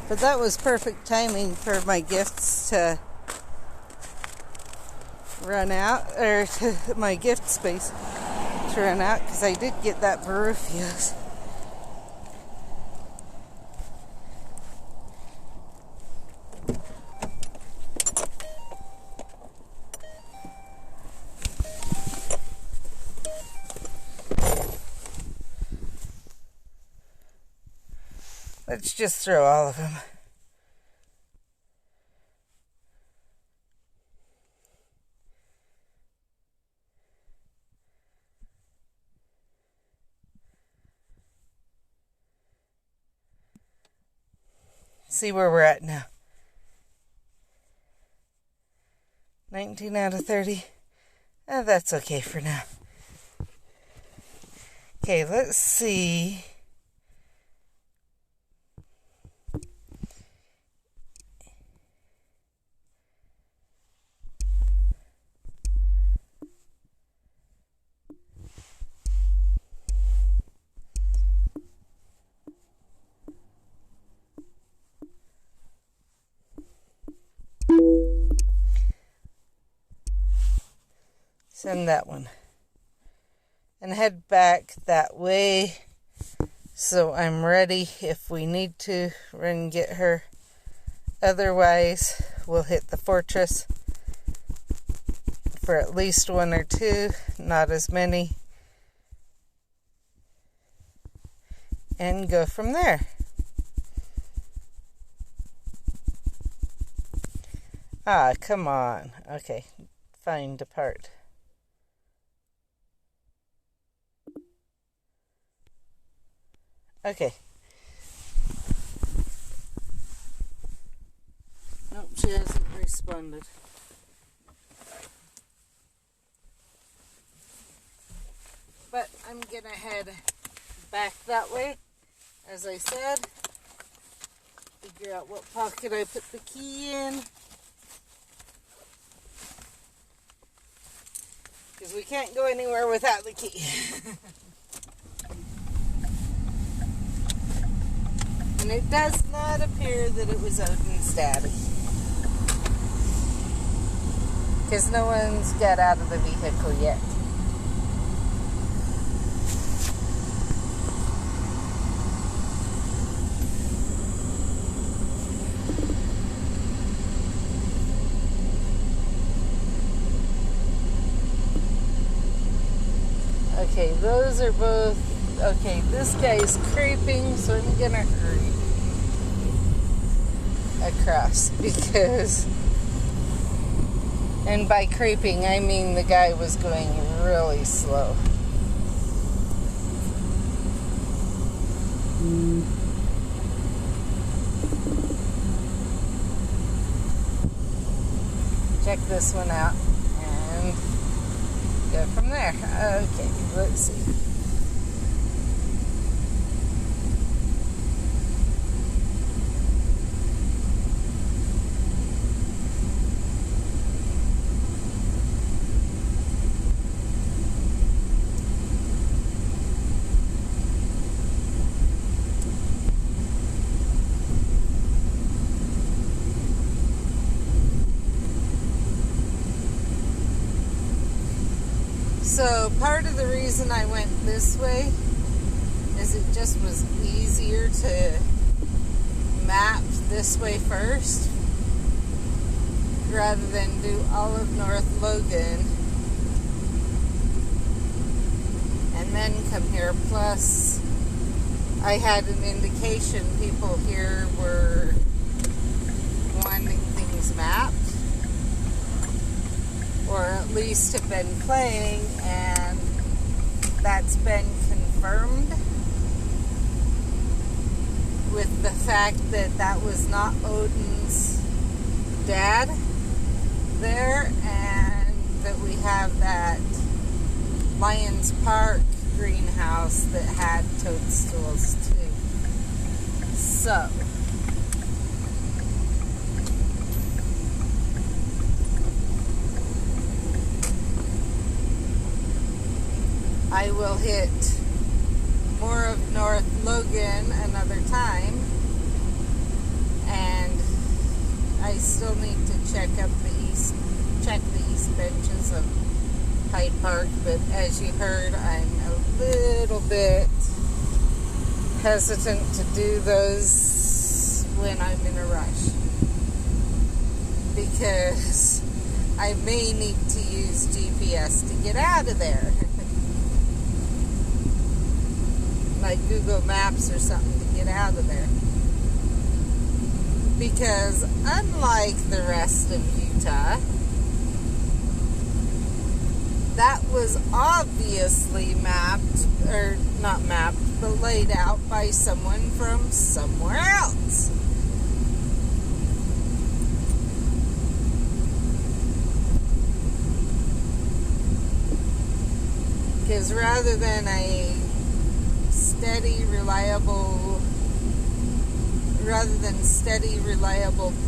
But that was perfect timing for my gifts to run out, or to my gift space to run out, because I did get that Baruffios. Let's just throw all of them. See where we're at now. 19 out of 30. That's okay for now. Okay, let's see. send that one. And head back that way so I'm ready if we need to run and get her. Otherwise, we'll hit the fortress for at least one or two, not as many, and go from there. Ah, come on. Okay, fine, depart. Okay. Nope, she hasn't responded. But I'm gonna head back that way, as I said. Figure out what pocket I put the key in. Because we can't go anywhere without the key. And it does not appear that it was Odin's daddy. Because no one's got out of the vehicle yet. Okay, those are both... Okay, this guy's creeping, so I'm gonna hurry across because... And by creeping, I mean the guy was going really slow. Check this one out and go from there. Okay, let's see. So part of the reason I went this way is it just was easier to map this way first rather than do all of North Logan and then come here. Plus, I had an indication people here were wanting things mapped, or at least have been playing, and that's been confirmed with the fact that that was not Odin's dad there, and that we have that Lions Park greenhouse that had toadstools too. So I will hit more of North Logan another time, and I still need to check the east benches of Hyde Park, but as you heard, I'm a little bit hesitant to do those when I'm in a rush, because I may need to use GPS to get out of there. Like Google Maps or something to get out of there. Because unlike the rest of Utah, that was obviously mapped, or not mapped, but laid out by someone from somewhere else. Because rather than steady, reliable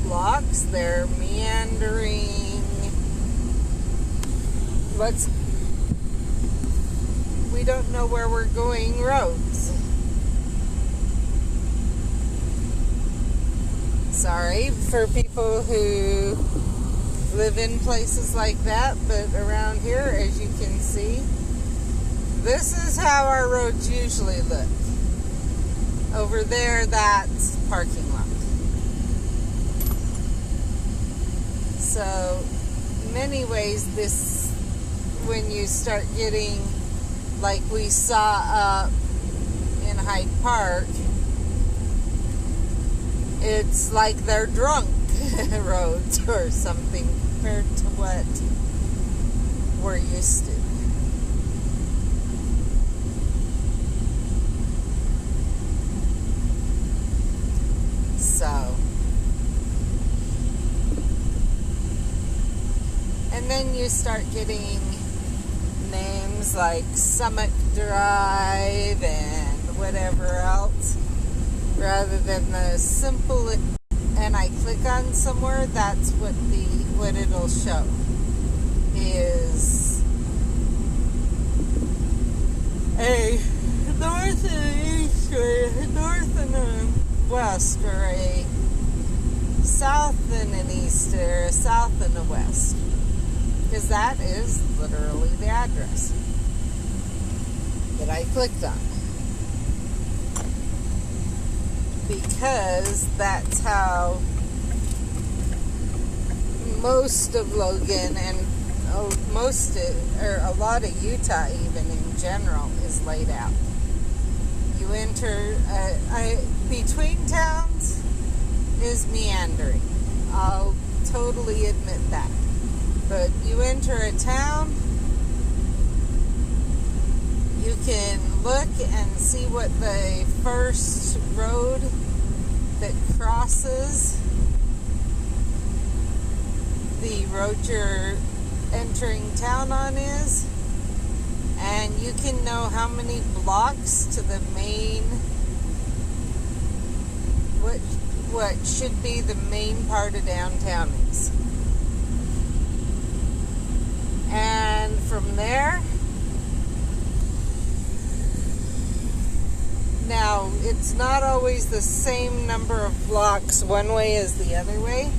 blocks, they're meandering. We don't know where we're going roads. Sorry for people who live in places like that, but around here, as you can see, this is how our roads usually look. Over there, that's parking lot. So, in many ways, this, when you start getting, like we saw up in Hyde Park, it's like they're drunk roads or something compared to what we're used to. So, and then you start getting names like Summit Drive and whatever else, rather than the simple, and I click on somewhere, that's what it'll show is a north and east, or a north and a west, or a south and an east, or a south and a west, because that is literally the address that I clicked on. Because that's how most of Logan and a lot of Utah even in general is laid out. You enter, between towns is meandering. I'll totally admit that. But you enter a town, you can look and see what the first road that crosses the road you're entering town on is, and you can know how many blocks to the main, what should be the main part of downtown is. And from there, now, it's not always the same number of blocks one way as the other way.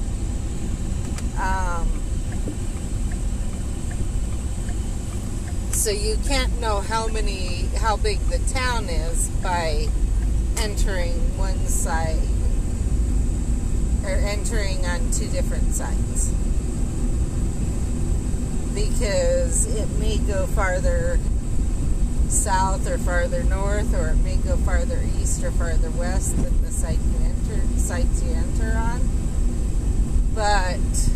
So you can't know how big the town is by entering one side, or entering on two different sides. Because it may go farther south or farther north, or it may go farther east or farther west than the sites you enter on. But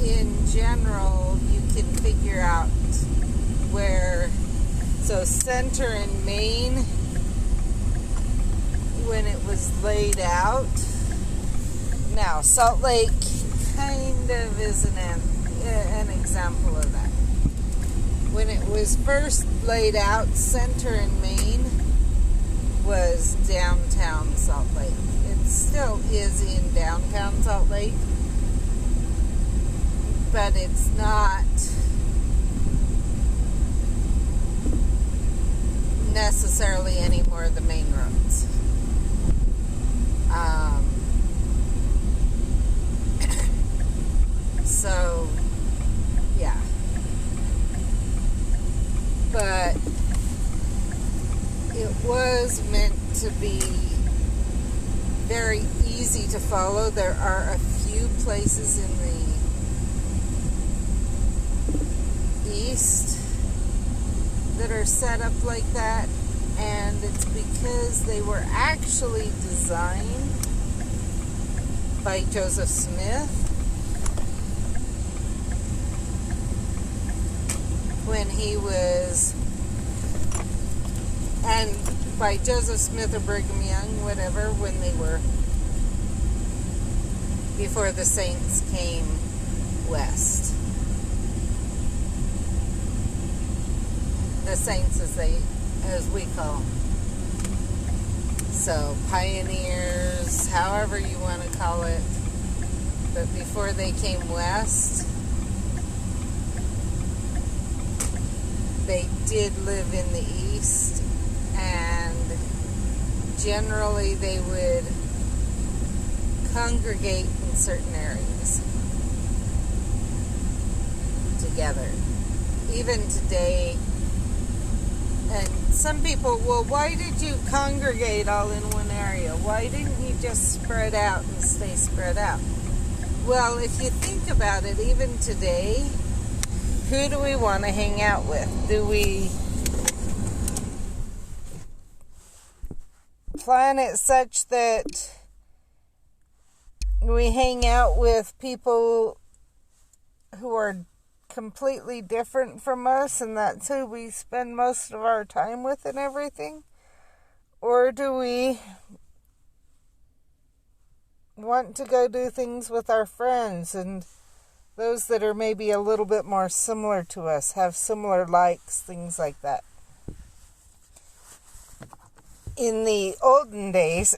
in general, you can figure out where. So Center and Main, when it was laid out. Now Salt Lake kind of is an example of that. When it was first laid out, Center and Main was downtown Salt Lake. It still is in downtown Salt Lake, but it's not necessarily any more of the main roads. So, yeah. But it was meant to be very easy to follow. There are a few places in the east that are set up like that, and it's because they were actually designed by Joseph Smith when he was, and by Joseph Smith or Brigham Young, whatever, when they were, before the Saints came west. The Saints, as we call them. So, pioneers, however you want to call it. But before they came west, they did live in the east, and generally they would congregate in certain areas together. Even today, and some people, well, why did you congregate all in one area? Why didn't you just spread out and stay spread out? Well, if you think about it, even today, who do we want to hang out with? Do we plan it such that we hang out with people who are completely different from us, and that's who we spend most of our time with and everything? Or do we want to go do things with our friends and those that are maybe a little bit more similar to us, have similar likes, things like that? In the olden days,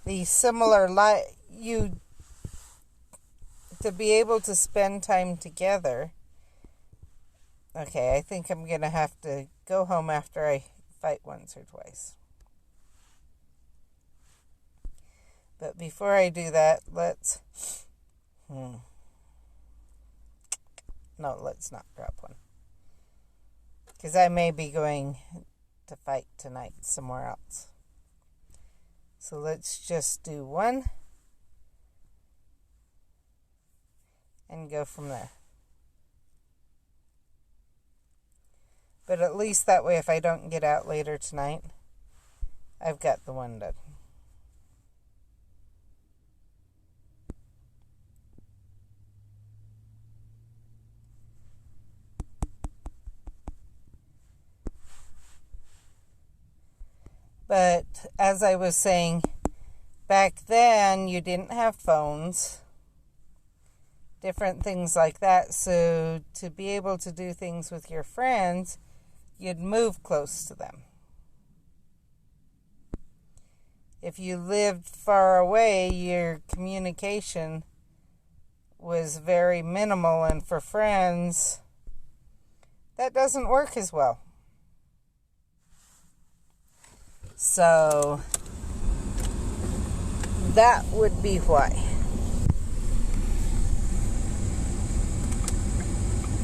the similar to be able to spend time together. Okay, I think I'm going to have to go home after I fight once or twice. But before I do that, let's not drop one. Because I may be going to fight tonight somewhere else. So let's just do one and go from there. But at least that way, if I don't get out later tonight, I've got the one done. But as I was saying, back then you didn't have phones, different things like that. So to be able to do things with your friends, you'd move close to them. If you lived far away, your communication was very minimal, and for friends, that doesn't work as well. So that would be why.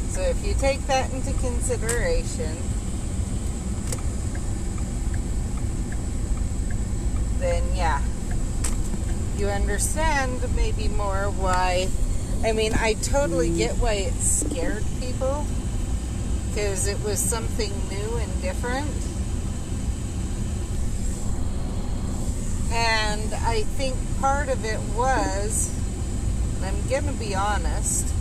So if you take that into consideration, then yeah, you understand maybe more why. I mean, I totally get why it scared people, because it was something new and different. And I think part of it was, and I'm going to be honest,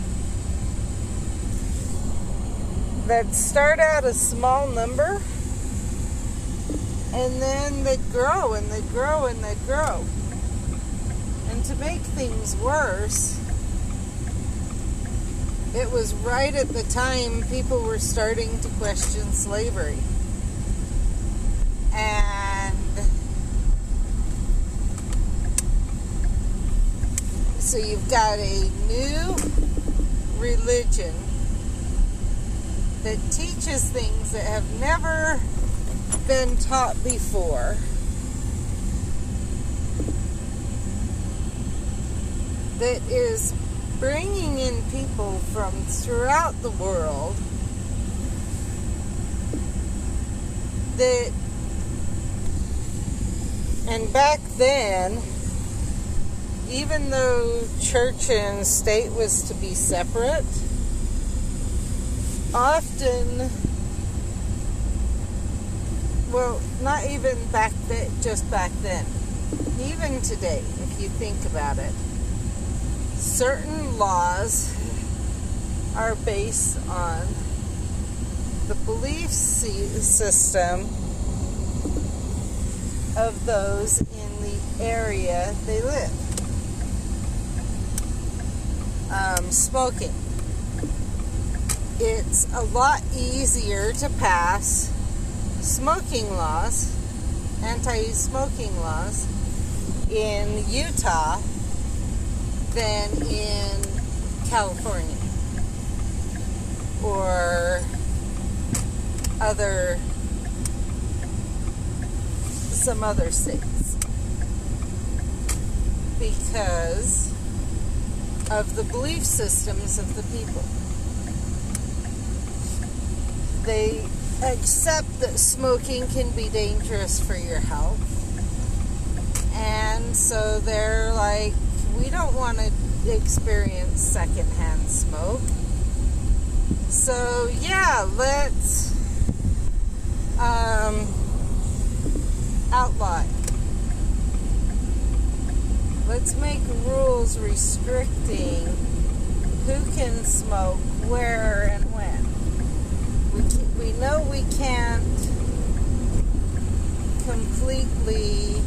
they'd start out a small number, and then they'd grow, and they'd grow, and they'd grow. And to make things worse, it was right at the time people were starting to question slavery. And so you've got a new religion that teaches things that have never been taught before, that is bringing in people from throughout the world, that, and back then, even though church and state was to be separate, often, well, not even back then, just back then, even today, if you think about it, certain laws are based on the belief system of those in the area they live. Smoking. It's a lot easier to pass smoking laws, anti-smoking laws, in Utah than in California or other some other states because of the belief systems of the people. They accept that smoking can be dangerous for your health, and so they're like, we don't want to experience secondhand smoke, so yeah, let's outlaw it. Let's make rules restricting who can smoke, where, and when. We know we can't completely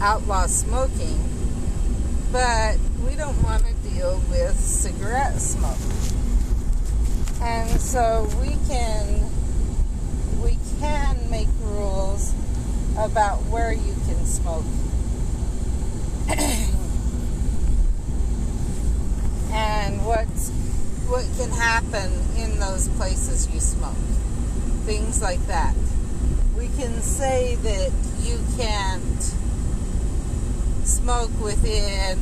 outlaw smoking, but we don't want to deal with cigarette smoke. And so we can make rules about where you can smoke. And what can happen in those places you smoke. Things like that. We can say that you can't smoke within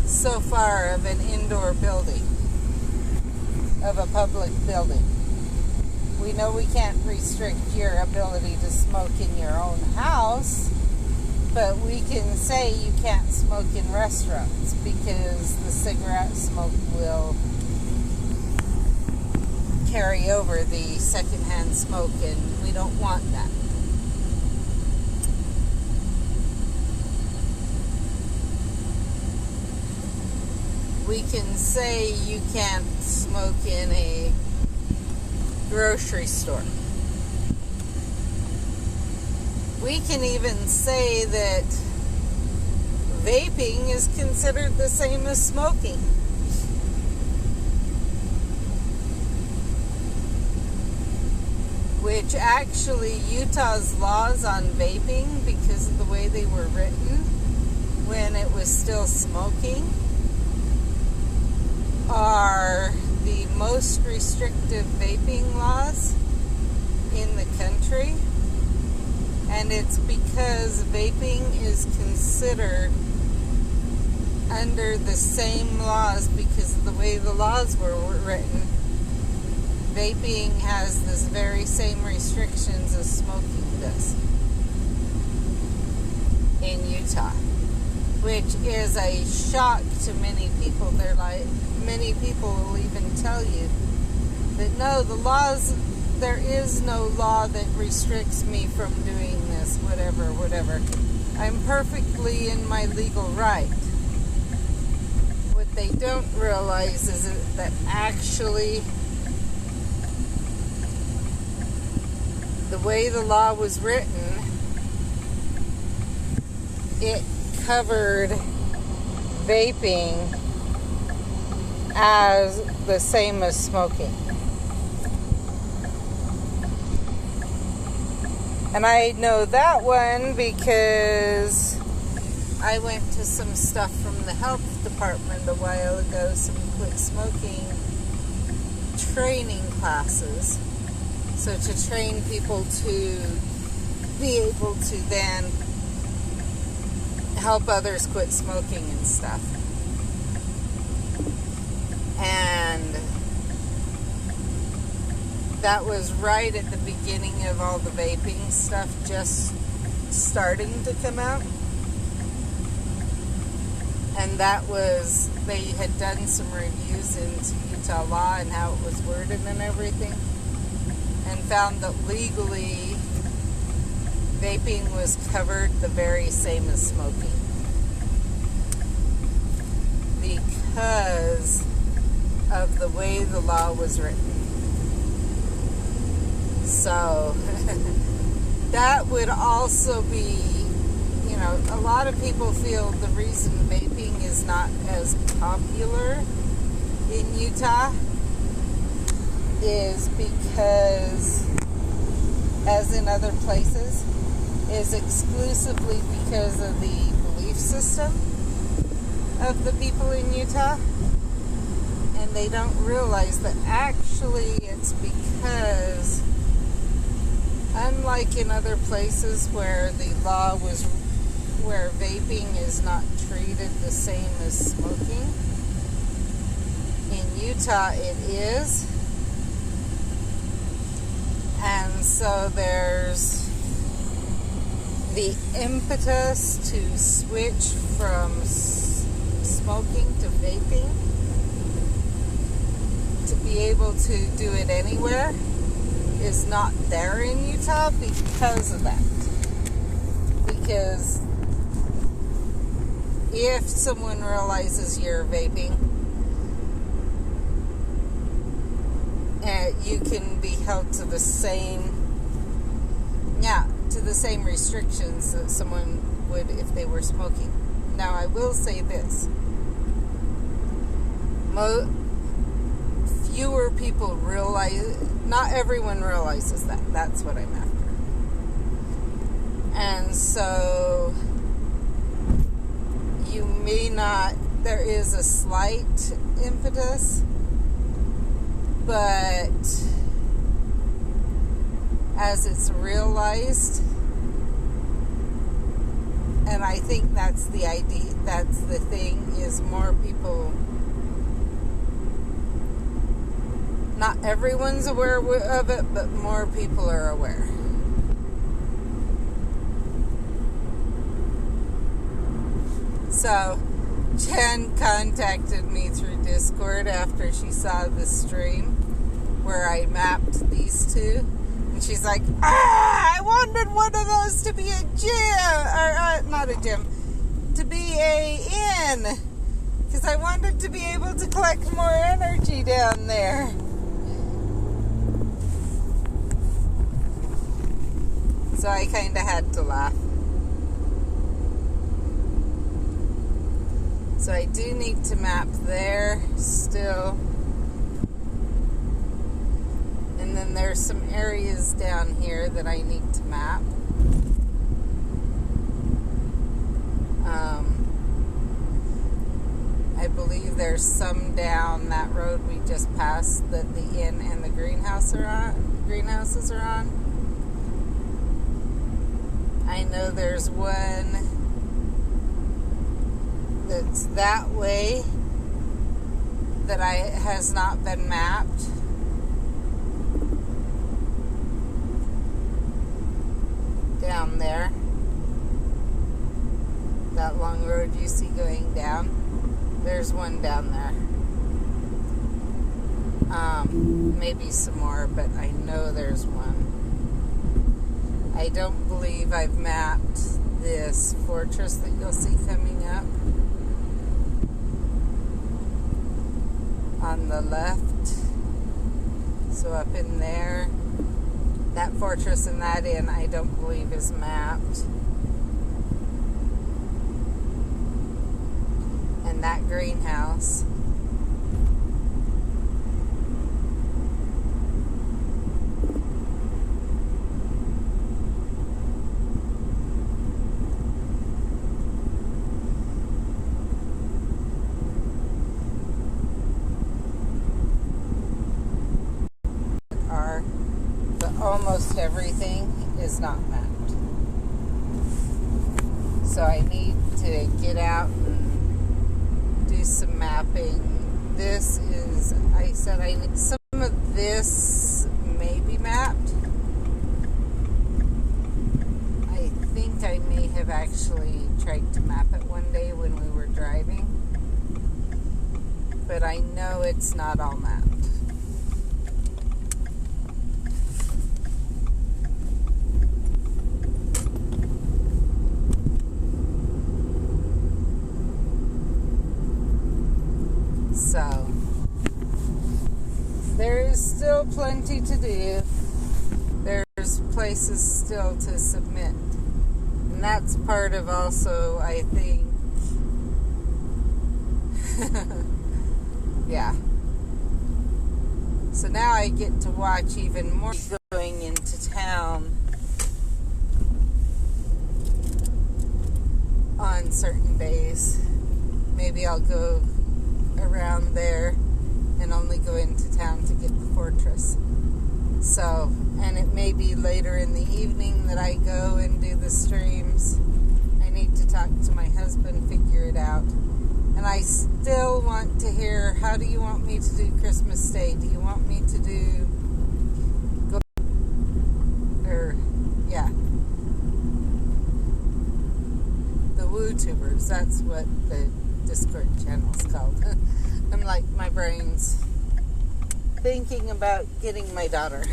so far of an indoor building, of a public building. We know we can't restrict your ability to smoke in your own house, but we can say you can't smoke in restaurants because the cigarette smoke will carry over the secondhand smoke, and we don't want that. We can say you can't smoke in a grocery store. We can even say that vaping is considered the same as smoking. Which actually Utah's laws on vaping, because of the way they were written when it was still smoking, are the most restrictive vaping laws in the country. And it's because vaping is considered under the same laws because of the way the laws were written. Vaping has this very same restrictions as smoking does in Utah, which is a shock to many people. They're like, many people will even tell you that no, the laws, there is no law that restricts me from doing this, whatever. I'm perfectly in my legal right. What they don't realize is that actually the way the law was written, it covered vaping as the same as smoking. And I know that one because I went to some stuff from the health department a while ago, some quit smoking training classes. So to train people to be able to then help others quit smoking and stuff. And that was right at the beginning of all the vaping stuff just starting to come out. And that was, they had done some reviews into Utah law and how it was worded and everything, and found that legally vaping was covered the very same as smoking because of the way the law was written. So that would also be, you know, a lot of people feel the reason vaping is not as popular in Utah is because, as in other places, is exclusively because of the belief system of the people in Utah. And they don't realize that actually it's because, unlike in other places where the law was, where vaping is not treated the same as smoking, in Utah it is. And so there's the impetus to switch from smoking to vaping, to be able to do it anywhere, is not there in Utah because of that. Because if someone realizes you're vaping, you can be held to the same, to the same restrictions that someone would if they were smoking. Now, I will say this. Fewer people realize, not everyone realizes that. That's what I'm after. And so, you may not, there is a slight impetus, but as it's realized, and I think that's the idea, that's the thing, is more people, not everyone's aware of it, but more people are aware. So, Jen contacted me through Discord after she saw the stream where I mapped these two. And she's like, I wanted one of those to be a gym, or not a gym, to be a inn, because I wanted to be able to collect more energy down there. So I kind of had to laugh. So I do need to map there still. And then there's some areas down here that I need to map. I believe there's some down that road we just passed that the inn and the greenhouses are on. I know there's one that's that way that has not been mapped. Down there. That long road you see going down. There's one down there. Maybe some more, but I know there's one. I don't believe I've mapped this fortress that you'll see coming up on the left. So up in there, that fortress and that inn I don't believe is mapped. And that greenhouse. Almost everything is not mapped. So I need to get out and do some mapping. This is, I said I need, some of this may be mapped. I think I may have actually tried to map it one day when we were driving. But I know it's not all mapped. So, there is still plenty to do. There's places still to submit. And that's part of also, I think, yeah. So now I get to watch even more going into town on certain days. Maybe I'll go around there and only go into town to get the fortress. So, and it may be later in the evening that I go and do the streams. I need to talk to my husband, figure it out. And I still want to hear, how do you want me to do Christmas Day? Do you want me to do, the WooTubers? That's what the Discord channel's called. I'm like, my brain's thinking about getting my daughter.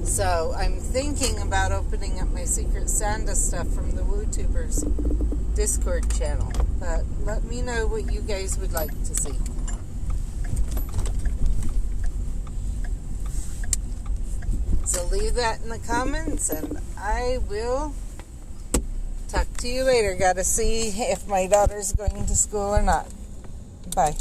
So I'm thinking about opening up my Secret Santa stuff from the WooTubers Discord channel. But let me know what you guys would like to see. So leave that in the comments and I will talk to you later. Gotta see if my daughter's going to school or not. Bye.